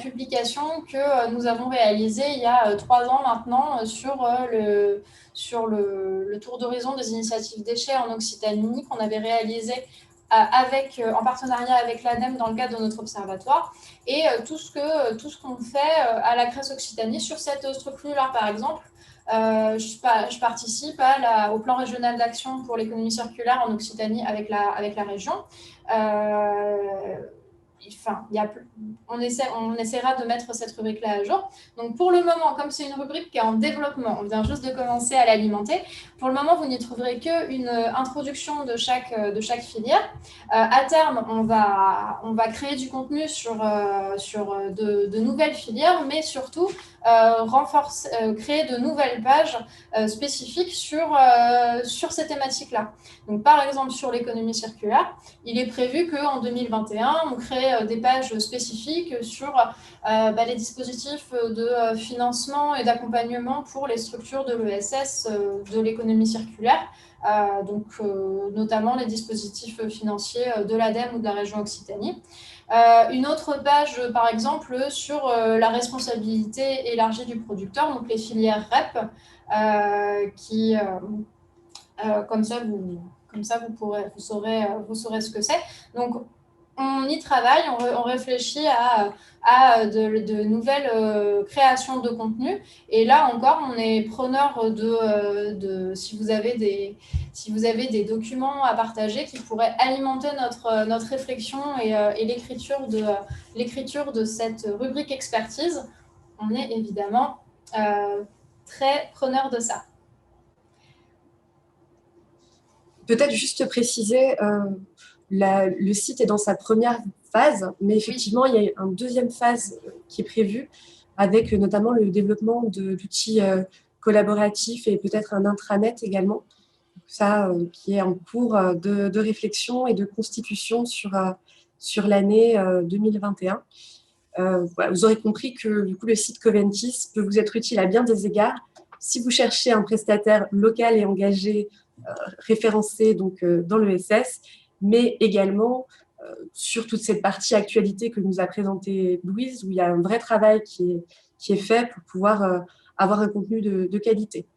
publication que nous avons réalisée il y a 3 ans maintenant sur le tour d'horizon des initiatives déchets en Occitanie qu'on avait réalisé en partenariat avec l'ADEME dans le cadre de notre observatoire, et tout ce qu'on fait à la CRES Occitanie sur cette structure-là. Par exemple, je participe au plan régional d'action pour l'économie circulaire en Occitanie avec la région. on essaiera de mettre cette rubrique-là à jour. Donc, pour le moment, comme c'est une rubrique qui est en développement, on vient juste de commencer à l'alimenter. Pour le moment, vous n'y trouverez qu'une introduction de chaque filière. À terme, on va créer du contenu sur de nouvelles filières, mais surtout créer de nouvelles pages spécifiques sur ces thématiques-là. Donc, par exemple, sur l'économie circulaire, il est prévu qu'en 2021, on crée des pages spécifiques sur les dispositifs de financement et d'accompagnement pour les structures de l'ESS de l'économie circulaire, notamment les dispositifs financiers de l'ADEME ou de la région Occitanie. Une autre page, par exemple, sur la responsabilité élargie du producteur, donc les filières REP, comme ça, vous saurez ce que c'est. Donc, on y travaille, on réfléchit à de nouvelles créations de contenu. Et là encore, on est preneur si vous avez des documents à partager qui pourraient alimenter notre réflexion et l'écriture de cette rubrique expertise, on est évidemment très preneur de ça. Peut-être juste préciser, le site est dans sa première phase, mais effectivement, il y a une deuxième phase qui est prévue, avec notamment le développement d'outils collaboratifs et peut-être un intranet également. Ça, qui est en cours de réflexion et de constitution sur l'année 2021. Voilà, vous aurez compris que du coup, le site Coventis peut vous être utile à bien des égards. Si vous cherchez un prestataire local et engagé, référencé donc, dans l'ESS, mais également sur toute cette partie actualité que nous a présentée Louise, où il y a un vrai travail qui est fait pour pouvoir avoir un contenu de qualité.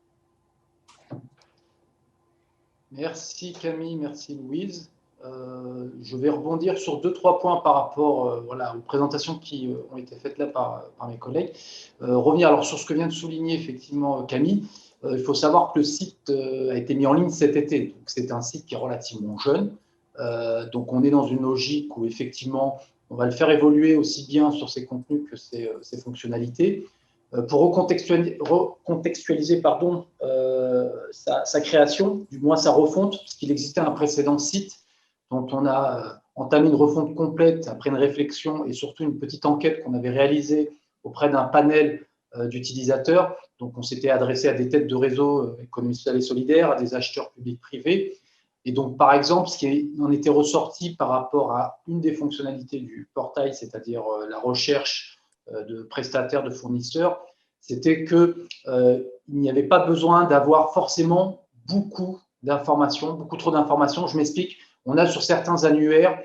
Merci Camille, merci Louise. Je vais rebondir sur 2-3 points par rapport aux présentations qui ont été faites là par mes collègues. Revenir alors sur ce que vient de souligner effectivement Camille. Il faut savoir que le site a été mis en ligne cet été. C'est un site qui est relativement jeune. Donc on est dans une logique où effectivement on va le faire évoluer aussi bien sur ses contenus que ses fonctionnalités. Pour recontextualiser sa création, du moins sa refonte, puisqu'il existait un précédent site dont on a entamé une refonte complète après une réflexion et surtout une petite enquête qu'on avait réalisée auprès d'un panel d'utilisateurs. Donc, on s'était adressé à des têtes de réseau économie sociale et solidaire, à des acheteurs publics privés. Et donc, par exemple, ce qui en était ressorti par rapport à une des fonctionnalités du portail, c'est-à-dire la recherche de prestataires, de fournisseurs, c'était qu'il n'y avait pas besoin d'avoir forcément beaucoup d'informations, beaucoup trop d'informations. Je m'explique. On a sur certains annuaires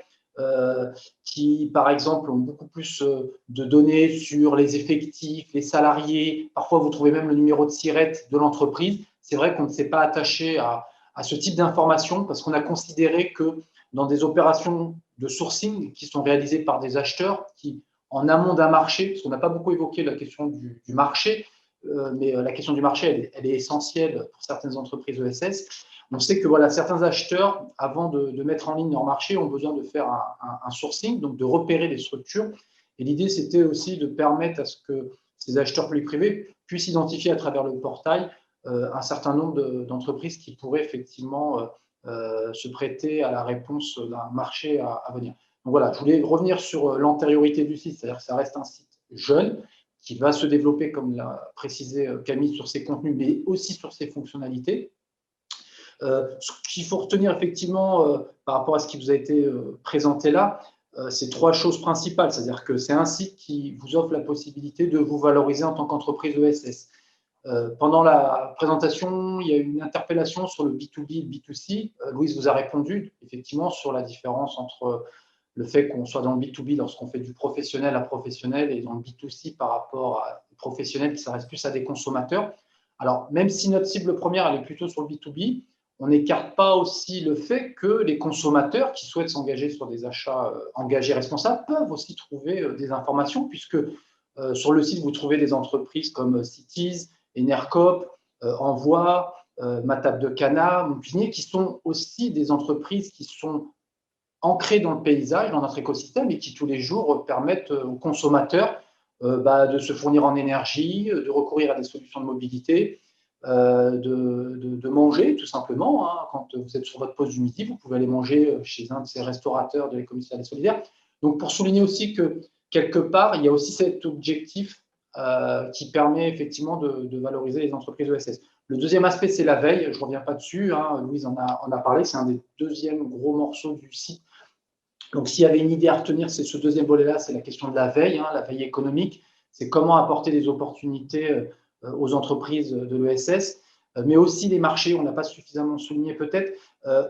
qui, par exemple, ont beaucoup plus de données sur les effectifs, les salariés. Parfois, vous trouvez même le numéro de SIRET de l'entreprise. C'est vrai qu'on ne s'est pas attaché à ce type d'informations parce qu'on a considéré que dans des opérations de sourcing qui sont réalisées par des acheteurs qui, en amont d'un marché, parce qu'on n'a pas beaucoup évoqué la question du marché, mais la question du marché, elle est essentielle pour certaines entreprises ESS. On sait que certains acheteurs, avant de mettre en ligne leur marché, ont besoin de faire un sourcing, donc de repérer les structures. Et l'idée, c'était aussi de permettre à ce que ces acheteurs publics privés puissent identifier à travers le portail un certain nombre d'entreprises qui pourraient effectivement se prêter à la réponse d'un marché à venir. Donc voilà, je voulais revenir sur l'antériorité du site, c'est-à-dire que ça reste un site jeune qui va se développer, comme l'a précisé Camille, sur ses contenus, mais aussi sur ses fonctionnalités. Ce qu'il faut retenir effectivement par rapport à ce qui vous a été présenté là, c'est 3 choses principales. C'est-à-dire que c'est un site qui vous offre la possibilité de vous valoriser en tant qu'entreprise ESS. Pendant la présentation, il y a eu une interpellation sur le B2B et le B2C. Louise vous a répondu effectivement sur la différence entre le fait qu'on soit dans le B2B lorsqu'on fait du professionnel à professionnel et dans le B2C par rapport à des professionnels qui s'adressent plus à des consommateurs. Alors, même si notre cible première elle est plutôt sur le B2B, on n'écarte pas aussi le fait que les consommateurs qui souhaitent s'engager sur des achats engagés responsables peuvent aussi trouver des informations, puisque sur le site, vous trouvez des entreprises comme Cities, Enercop, Envoi, Matap de Cana, Montpigné, qui sont aussi des entreprises qui sont ancrés dans le paysage, dans notre écosystème et qui tous les jours permettent aux consommateurs de se fournir en énergie, de recourir à des solutions de mobilité, de manger tout simplement. Hein. Quand vous êtes sur votre pause du midi, vous pouvez aller manger chez un de ces restaurateurs de l'économie solidaire. Donc pour souligner aussi que quelque part, il y a aussi cet objectif qui permet effectivement de valoriser les entreprises ESS. Le deuxième aspect, c'est la veille. Je ne reviens pas dessus. Hein. Louise en a parlé. C'est un des deuxièmes gros morceaux du site. Donc, s'il y avait une idée à retenir, c'est ce deuxième volet-là, c'est la question de la veille économique. C'est comment apporter des opportunités aux entreprises de l'ESS, mais aussi les marchés. On n'a pas suffisamment souligné peut-être.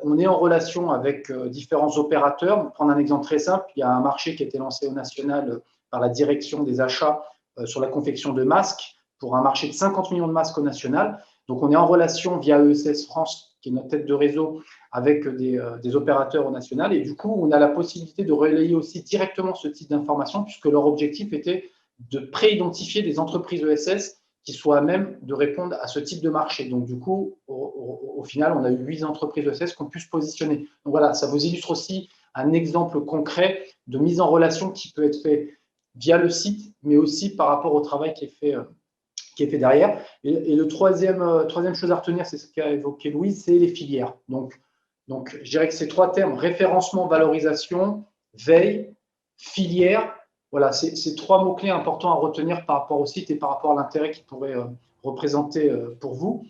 On est en relation avec différents opérateurs. Pour prendre un exemple très simple, il y a un marché qui a été lancé au national par la direction des achats sur la confection de masques pour un marché de 50 millions de masques au national. Donc, on est en relation via ESS France, qui est notre tête de réseau, avec des opérateurs au national. Et du coup, on a la possibilité de relayer aussi directement ce type d'informations, puisque leur objectif était de pré-identifier des entreprises ESS qui soient à même de répondre à ce type de marché. Donc, du coup, au final, on a eu 8 entreprises ESS qui ont pu se positionner. Donc, voilà, ça vous illustre aussi un exemple concret de mise en relation qui peut être fait via le site, mais aussi par rapport au travail qui est fait derrière. Et le troisième chose à retenir, c'est ce qu'a évoqué Louise, c'est les filières. Donc, je dirais que ces 3 termes, référencement, valorisation, veille, filière, voilà, c'est 3 mots-clés importants à retenir par rapport au site et par rapport à l'intérêt qu'il pourrait représenter pour vous.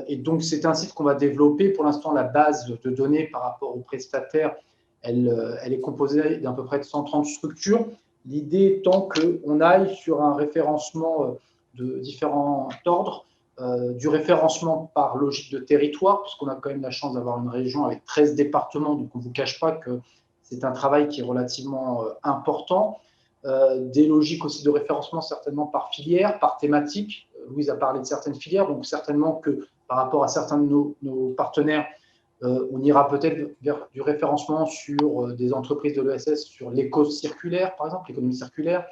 Et donc, c'est un site qu'on va développer. Pour l'instant, la base de données par rapport aux prestataires, elle est composée d'à peu près de 130 structures. L'idée étant qu'on aille sur un référencement de différents ordres, du référencement par logique de territoire, puisqu'on a quand même la chance d'avoir une région avec 13 départements, donc on ne vous cache pas que c'est un travail qui est relativement important. Des logiques aussi de référencement certainement par filière, par thématique. Louise a parlé de certaines filières, donc certainement que par rapport à certains de nos partenaires, on ira peut-être vers du référencement sur des entreprises de l'ESS, sur l'éco-circulaire, par exemple, l'économie circulaire,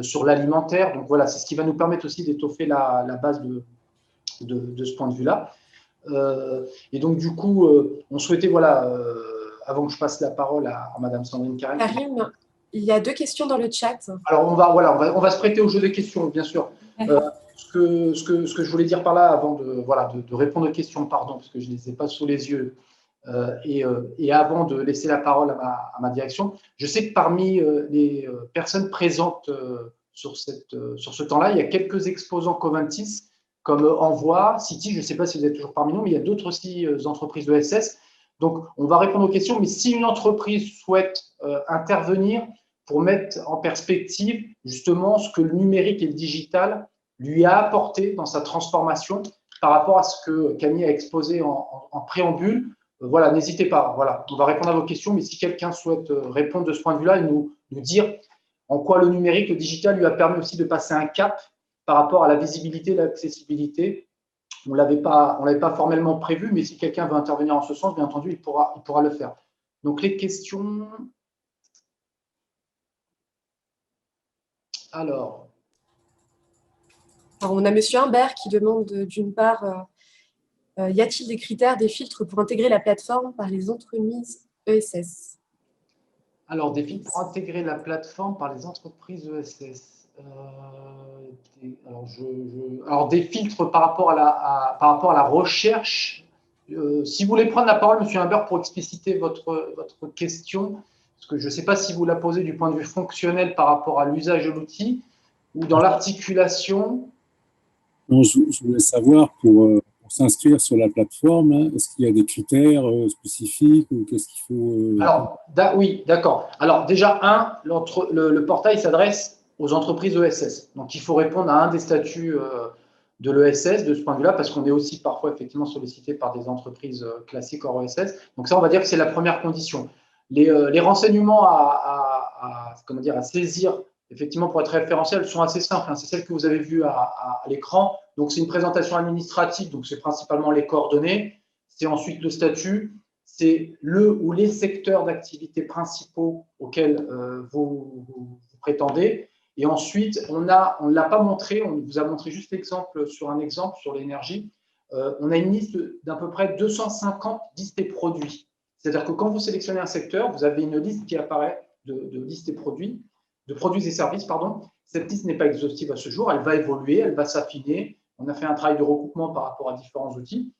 sur l'alimentaire. Donc voilà, c'est ce qui va nous permettre aussi d'étoffer la base de ce point de vue-là. Et donc, du coup, on souhaitait, voilà, avant que je passe la parole à Madame Sandrine Carême. Karim, il y a 2 questions dans le chat. Alors, on va se prêter au jeu des questions, bien sûr. Ce que je voulais dire par là, avant de répondre aux questions, pardon, parce que je ne les ai pas sous les yeux, et avant de laisser la parole à ma direction, je sais que parmi les personnes présentes sur ce temps-là, il y a quelques exposants Covantis, comme Envoi, City, je ne sais pas si vous êtes toujours parmi nous, mais il y a d'autres aussi entreprises de SS. Donc, on va répondre aux questions, mais si une entreprise souhaite intervenir pour mettre en perspective justement ce que le numérique et le digital lui a apporté dans sa transformation par rapport à ce que Camille a exposé en préambule, voilà, n'hésitez pas. Voilà, on va répondre à vos questions, mais si quelqu'un souhaite répondre de ce point de vue-là et nous dire en quoi le numérique, le digital lui a permis aussi de passer un cap par rapport à la visibilité, l'accessibilité. On ne l'avait pas formellement prévu, mais si quelqu'un veut intervenir en ce sens, bien entendu, il pourra le faire. Donc, les questions. Alors, on a Monsieur Humbert qui demande d'une part, y a-t-il des critères, des filtres pour intégrer la plateforme par les entreprises ESS? Alors, des filtres pour intégrer la plateforme par les entreprises ESS. Alors, des filtres par rapport à la recherche. Si vous voulez prendre la parole, Monsieur Humbert, pour expliciter votre question, parce que je ne sais pas si vous la posez du point de vue fonctionnel par rapport à l'usage de l'outil ou dans l'articulation. Non, je voulais savoir pour s'inscrire sur la plateforme, hein, est-ce qu'il y a des critères spécifiques ou qu'est-ce qu'il faut Alors, oui, d'accord. Alors, déjà, le portail s'adresse aux entreprises ESS. Donc, il faut répondre à un des statuts de l'ESS de ce point de vue-là, parce qu'on est aussi parfois effectivement sollicité par des entreprises classiques hors ESS. Donc, ça, on va dire que c'est la première condition. Les renseignements à saisir, effectivement, pour être référentiels, sont assez simples. Hein. C'est celles que vous avez vues à l'écran. Donc, c'est une présentation administrative, donc c'est principalement les coordonnées. C'est ensuite le statut. C'est le ou les secteurs d'activité principaux auxquels vous prétendez. Et ensuite, on ne l'a pas montré, on vous a montré juste l'exemple sur un exemple sur l'énergie. On a une liste d'à peu près 250 listes et produits. C'est-à-dire que quand vous sélectionnez un secteur, vous avez une liste qui apparaît de listes et produits, de produits et services, pardon. Cette liste n'est pas exhaustive à ce jour, elle va évoluer, elle va s'affiner. On a fait un travail de recoupement par rapport à différents outils.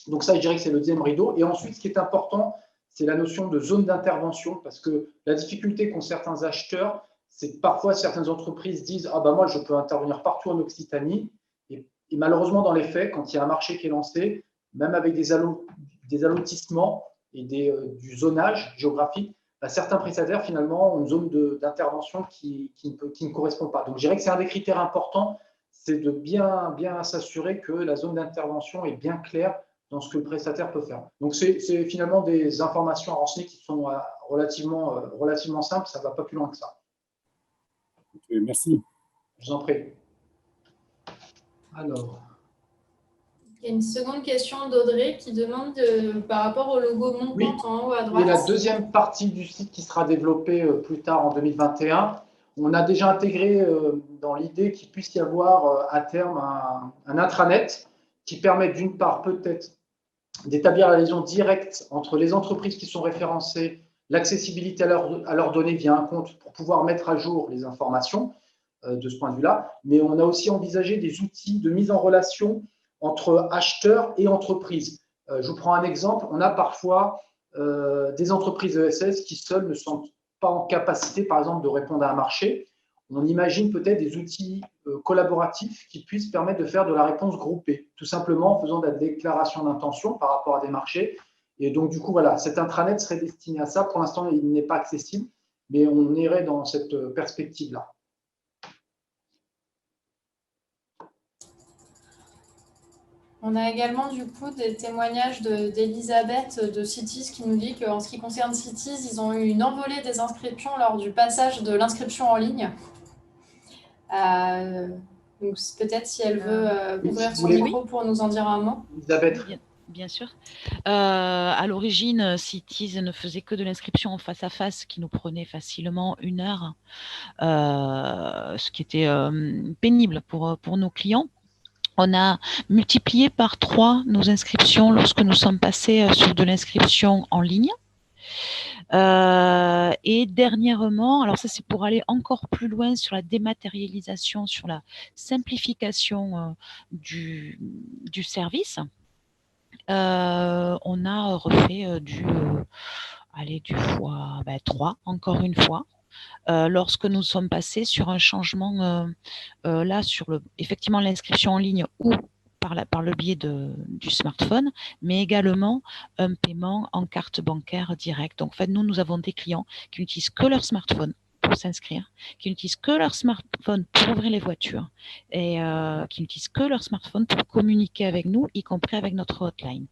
Donc ça, je dirais que c'est le deuxième rideau. Et ensuite, ce qui est important, c'est la notion de zone d'intervention, parce que la difficulté qu'ont certains acheteurs, c'est que parfois certaines entreprises disent « Ah ben moi, je peux intervenir partout en Occitanie ». Et malheureusement, dans les faits, quand il y a un marché qui est lancé, même avec des allotissements et du zonage géographique, certains prestataires, finalement, ont une zone d'intervention qui ne correspond pas. Donc, je dirais que c'est un des critères importants, c'est de bien s'assurer que la zone d'intervention est bien claire dans ce que le prestataire peut faire. Donc, c'est finalement des informations à renseigner qui sont relativement simples, ça ne va pas plus loin que ça. Okay, merci. Je vous en prie. Alors. Il y a une seconde question d'Audrey qui demande par rapport au logo montante en haut à droite. Et la deuxième partie du site qui sera développée plus tard en 2021, on a déjà intégré dans l'idée qu'il puisse y avoir à terme un intranet qui permet d'une part peut-être d'établir la liaison directe entre les entreprises qui sont référencées, l'accessibilité à leurs données via un compte pour pouvoir mettre à jour les informations de ce point de vue-là. Mais on a aussi envisagé des outils de mise en relation entre acheteurs et entreprises. Je vous prends un exemple. On a parfois des entreprises ESS qui seules ne sont pas en capacité, par exemple, de répondre à un marché. On imagine peut-être des outils collaboratifs qui puissent permettre de faire de la réponse groupée, tout simplement en faisant de la déclaration d'intention par rapport à des marchés. Et donc, du coup, voilà, cet intranet serait destiné à ça. Pour l'instant, il n'est pas accessible, mais on irait dans cette perspective-là. On a également du coup des témoignages d'Elisabeth de Cities qui nous dit qu'en ce qui concerne Cities, ils ont eu une envolée des inscriptions lors du passage de l'inscription en ligne. Donc peut-être si elle veut ouvrir son micro pour nous en dire un mot. Elisabeth. Bien sûr. À l'origine, Cities ne faisait que de l'inscription en face à face qui nous prenait facilement 1 heure, ce qui était pénible pour nos clients. On a multiplié par 3 nos inscriptions lorsque nous sommes passés sur de l'inscription en ligne. Et dernièrement, alors ça c'est pour aller encore plus loin sur la dématérialisation, sur la simplification du service. On a refait du fois 3, encore une fois. Lorsque nous sommes passés sur un changement là sur effectivement l'inscription en ligne ou par le biais du smartphone, mais également un paiement en carte bancaire directe. Donc en fait, nous avons des clients qui n'utilisent que leur smartphone pour s'inscrire, qui n'utilisent que leur smartphone pour ouvrir les voitures et qui n'utilisent que leur smartphone pour communiquer avec nous, y compris avec notre hotline.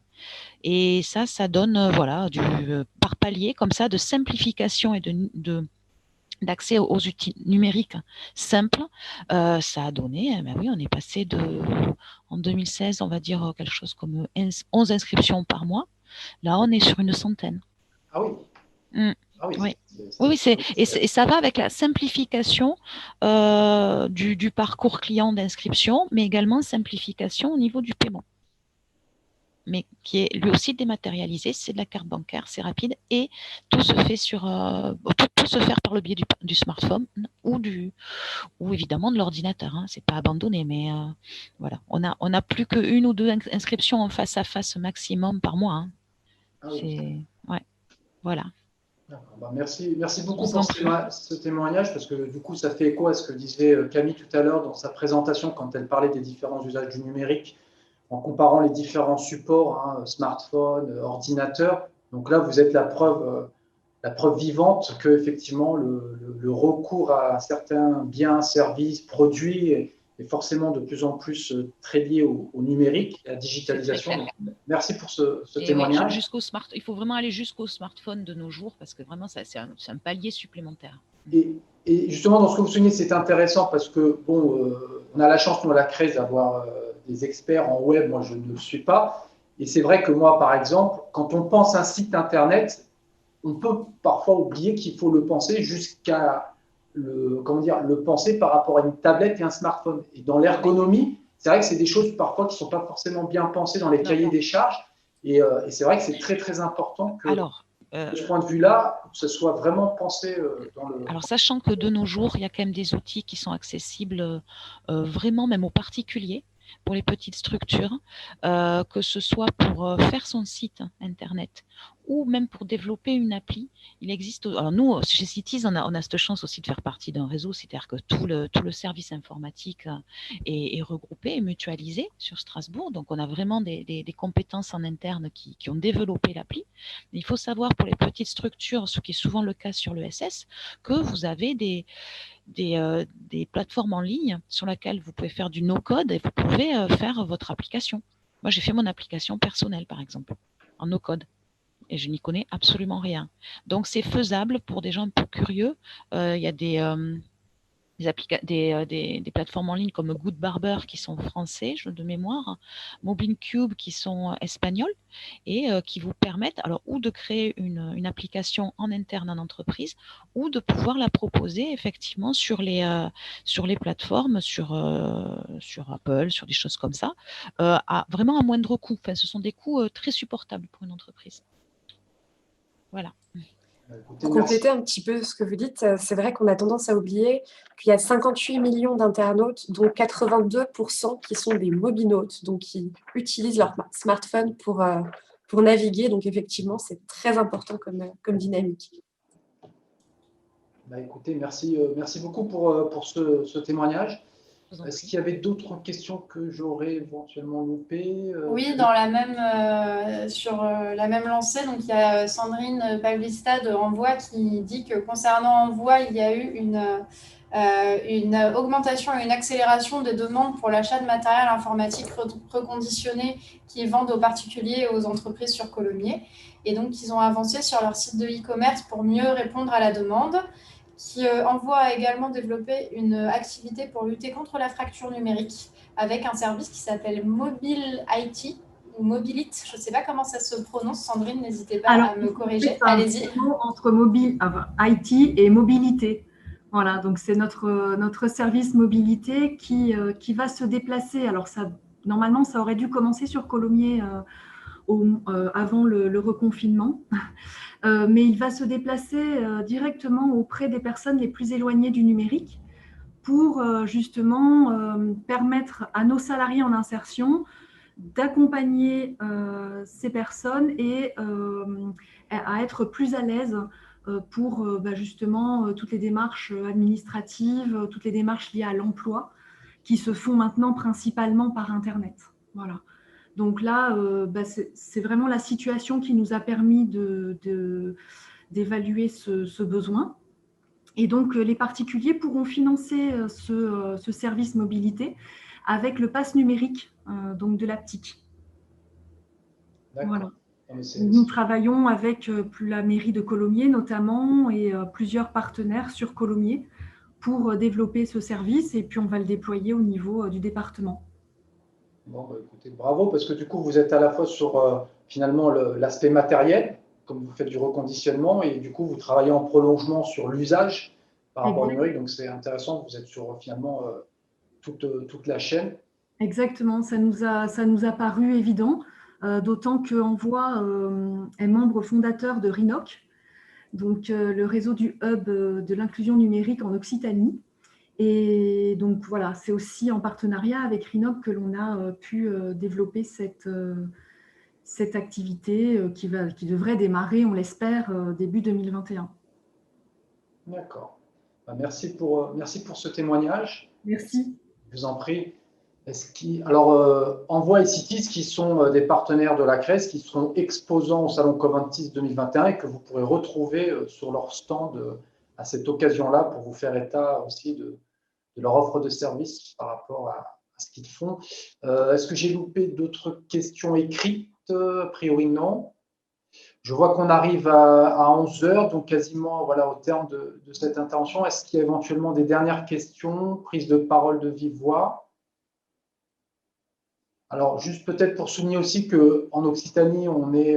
Et ça donne voilà par palier comme ça de simplification et d'accès aux outils numériques simples, ça a donné, oui, on est passé en 2016, on va dire quelque chose comme 11 inscriptions par mois. Là, on est sur une centaine. Ah oui. Ah oui. Oui, et ça va avec la simplification du parcours client d'inscription, mais également simplification au niveau du paiement, mais qui est lui aussi dématérialisé, c'est de la carte bancaire, c'est rapide et tout se fait tout se fait par le biais du smartphone ou évidemment de l'ordinateur. Hein. C'est pas abandonné, mais voilà, on a plus que 1 ou 2 inscriptions en face à face maximum par mois. Hein. Ah oui. Voilà. Bah, merci beaucoup pour ce témoignage, parce que du coup, ça fait écho à ce que disait Camille tout à l'heure dans sa présentation quand elle parlait des différents usages du numérique, en comparant les différents supports, smartphone, ordinateur. Donc là, vous êtes la preuve vivante que effectivement le recours à certains biens, services, produits est forcément de plus en plus très lié au numérique, à la digitalisation. Donc, merci pour ce témoignage. Oui, il faut vraiment aller jusqu'au smartphone de nos jours parce que vraiment, c'est un palier supplémentaire. Et justement, dans ce que vous soulignez, c'est intéressant parce que on a la chance, nous, à la CRES, d'avoir des experts en web. Moi, je ne le suis pas. Et c'est vrai que moi, par exemple, quand on pense un site Internet, on peut parfois oublier qu'il faut le penser jusqu'à le penser par rapport à une tablette et un smartphone. Et dans l'ergonomie, c'est vrai que c'est des choses parfois qui ne sont pas forcément bien pensées dans les cahiers des charges. Et c'est vrai que c'est très, très important que, Alors, de ce point de vue-là, que ce soit vraiment pensé dans le… alors, sachant que de nos jours, il y a quand même des outils qui sont accessibles vraiment même aux particuliers, pour les petites structures, que ce soit pour faire son site internet ou même pour développer une appli. Il existe, alors nous, chez Cities, on a cette chance aussi de faire partie d'un réseau, c'est-à-dire que tout le service informatique est regroupé et mutualisé sur Strasbourg. Donc, on a vraiment des compétences en interne qui ont développé l'appli. Mais il faut savoir pour les petites structures, ce qui est souvent le cas sur l'ESS, que vous avez des plateformes en ligne sur lesquelles vous pouvez faire du no-code et vous pouvez faire votre application. Moi, j'ai fait mon application personnelle, par exemple, en no-code. Et je n'y connais absolument rien. Donc, c'est faisable pour des gens un peu curieux. Il y a des plateformes en ligne comme Good Barber qui sont français, de mémoire, Moblin Cube qui sont espagnols et qui vous permettent alors ou de créer une application en interne en entreprise ou de pouvoir la proposer effectivement sur les plateformes, sur Apple, sur des choses comme ça, vraiment à moindre coût. Enfin, ce sont des coûts très supportables pour une entreprise. Voilà. Pour compléter un petit peu ce que vous dites, c'est vrai qu'on a tendance à oublier qu'il y a 58 millions d'internautes, dont 82% qui sont des mobinautes, donc qui utilisent leur smartphone pour naviguer. Donc effectivement, c'est très important comme dynamique. Écoutez, merci beaucoup pour ce témoignage. Est-ce qu'il y avait d'autres questions que j'aurais éventuellement loupées? Oui, sur la même lancée, donc il y a Sandrine Pavlista de Envoi qui dit que concernant Envoi, il y a eu une augmentation et une accélération des demandes pour l'achat de matériel informatique reconditionné qui vendent aux particuliers et aux entreprises sur Colomiers. Et donc, ils ont avancé sur leur site de e-commerce pour mieux répondre à la demande. Envoi a également développé une activité pour lutter contre la fracture numérique avec un service qui s'appelle Mobile IT ou Mobilite. Je ne sais pas comment ça se prononce. Sandrine, n'hésitez pas à me corriger. Allez-y. Entre IT et mobilité. Voilà, donc c'est notre service mobilité qui va se déplacer. Alors, normalement, ça aurait dû commencer sur Colomiers avant le reconfinement. Mais il va se déplacer directement auprès des personnes les plus éloignées du numérique pour justement permettre à nos salariés en insertion d'accompagner ces personnes et à être plus à l'aise pour justement toutes les démarches administratives, toutes les démarches liées à l'emploi qui se font maintenant principalement par Internet. Voilà. Donc là, c'est vraiment la situation qui nous a permis d'évaluer ce besoin. Et donc, les particuliers pourront financer ce service mobilité avec le pass numérique donc de l'Aptic. Voilà. Nous travaillons avec la mairie de Colomiers notamment et plusieurs partenaires sur Colomiers pour développer ce service et puis on va le déployer au niveau du département. Bon, écoutez, bravo, parce que du coup, vous êtes à la fois sur finalement l'aspect matériel, comme vous faites du reconditionnement, et du coup, vous travaillez en prolongement sur l'usage par rapport au numérique. Donc, c'est intéressant, vous êtes sur finalement toute la chaîne. Exactement, ça nous a paru évident, d'autant qu'Envoi est membre fondateur de RINOC, donc le réseau du hub de l'inclusion numérique en Occitanie. Et donc voilà, c'est aussi en partenariat avec RINOC que l'on a pu développer cette activité qui devrait démarrer, on l'espère, début 2021. D'accord. Merci pour ce témoignage. Merci. Je vous en prie. Alors, Envoi et Cities, qui sont des partenaires de la CRES, qui seront exposants au Salon Coventys 2021 et que vous pourrez retrouver sur leur stand à cette occasion-là pour vous faire état aussi de leur offre de service par rapport à ce qu'ils font. Est-ce que j'ai loupé d'autres questions écrites? A priori, non. Je vois qu'on arrive à 11 heures, donc quasiment voilà, au terme de cette intervention. Est-ce qu'il y a éventuellement des dernières questions, prise de parole de vive voix? Alors, juste peut-être pour souligner aussi qu'en Occitanie, on est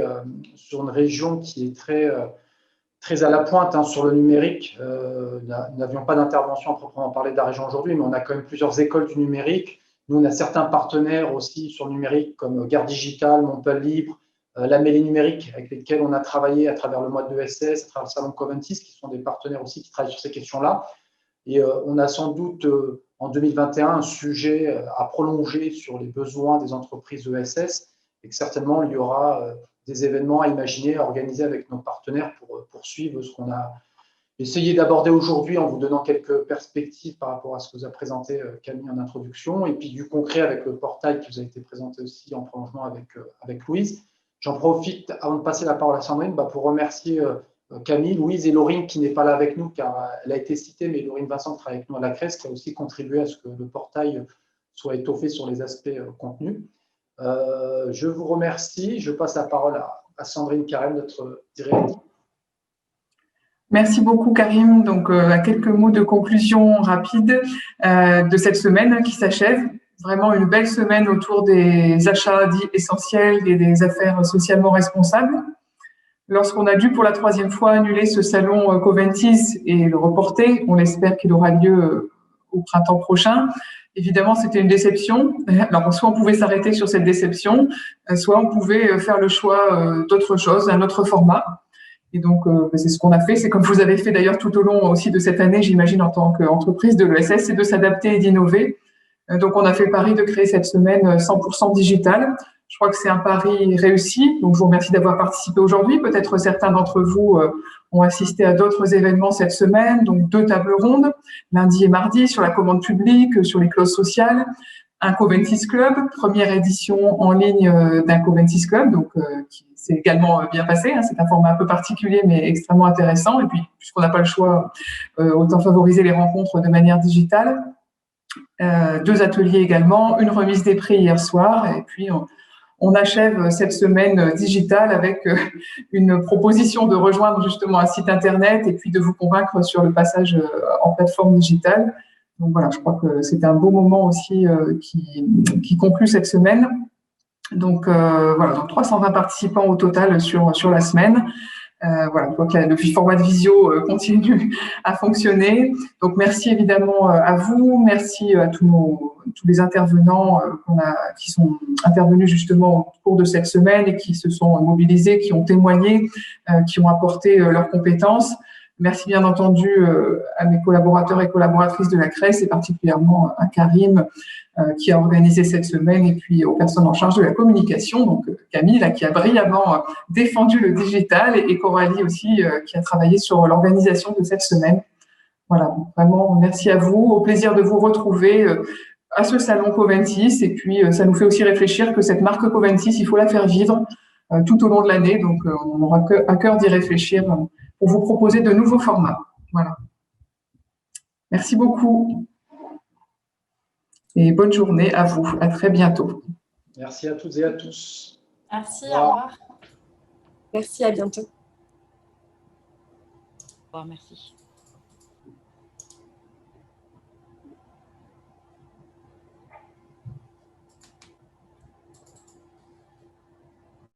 sur une région qui est très à la pointe sur le numérique. Nous n'avions pas d'intervention à proprement parler de la région aujourd'hui, mais on a quand même plusieurs écoles du numérique. Nous, on a certains partenaires aussi sur le numérique, comme Gare Digitale, Montpellier Libre, la mêlée numérique avec lesquels on a travaillé à travers le mois de ESS, à travers le salon Coventis, qui sont des partenaires aussi qui travaillent sur ces questions-là. Et on a sans doute en 2021 un sujet à prolonger sur les besoins des entreprises ESS et que certainement il y aura des événements à imaginer, à organiser avec nos partenaires pour poursuivre ce qu'on a essayé d'aborder aujourd'hui en vous donnant quelques perspectives par rapport à ce que vous a présenté Camille en introduction et puis du concret avec le portail qui vous a été présenté aussi en prolongement avec Louise. J'en profite avant de passer la parole à Sandrine pour remercier Camille, Louise et Laurine qui n'est pas là avec nous car elle a été citée, mais Laurine Vincent qui travaille avec nous à la CRES qui a aussi contribué à ce que le portail soit étoffé sur les aspects contenus. Je vous remercie. Je passe la parole à Sandrine Carême, notre directrice. Merci beaucoup Karim. Donc, à quelques mots de conclusion rapide de cette semaine qui s'achève. Vraiment une belle semaine autour des achats dits essentiels et des affaires socialement responsables. Lorsqu'on a dû pour la 3e fois annuler ce salon Coventis et le reporter, on espère qu'il aura lieu au printemps prochain. Évidemment, c'était une déception. Alors, soit on pouvait s'arrêter sur cette déception, soit on pouvait faire le choix d'autre chose, un autre format. Et donc, c'est ce qu'on a fait. C'est comme vous avez fait d'ailleurs tout au long aussi de cette année, j'imagine, en tant qu'entreprise de l'ESS, c'est de s'adapter et d'innover. Donc, on a fait le pari de créer cette semaine 100% digitale. Je crois que c'est un pari réussi. Donc, je vous remercie d'avoir participé aujourd'hui. Peut-être certains d'entre vous ont assisté à d'autres événements cette semaine. Donc, 2 tables rondes, lundi et mardi, sur la commande publique, sur les clauses sociales. Un Coventis Club, première édition en ligne d'un Coventis Club, donc qui s'est également bien passé. C'est un format un peu particulier, mais extrêmement intéressant. Et puis, puisqu'on n'a pas le choix, autant favoriser les rencontres de manière digitale. 2 ateliers également, une remise des prix hier soir, et puis on achève cette semaine digitale avec une proposition de rejoindre justement un site internet et puis de vous convaincre sur le passage en plateforme digitale. Donc voilà, je crois que c'est un beau moment aussi qui conclut cette semaine. Donc voilà, donc 320 participants au total sur la semaine. Voilà, donc le format de visio continue à fonctionner. Donc merci évidemment à vous, merci à tous les intervenants qui sont intervenus justement au cours de cette semaine et qui se sont mobilisés, qui ont témoigné, qui ont apporté leurs compétences. Merci bien entendu à mes collaborateurs et collaboratrices de la CRES et particulièrement à Karim qui a organisé cette semaine et puis aux personnes en charge de la communication, donc Camille là, qui a brillamment défendu le digital et Coralie aussi qui a travaillé sur l'organisation de cette semaine. Voilà, donc vraiment merci à vous, au plaisir de vous retrouver à ce salon Coventis et puis ça nous fait aussi réfléchir que cette marque Coventis, il faut la faire vivre tout au long de l'année, donc on aura à cœur d'y réfléchir pour vous proposer de nouveaux formats. Voilà. Merci beaucoup. Et bonne journée à vous. À très bientôt. Merci à toutes et à tous. Merci, au revoir. Merci, à bientôt. Au revoir, merci.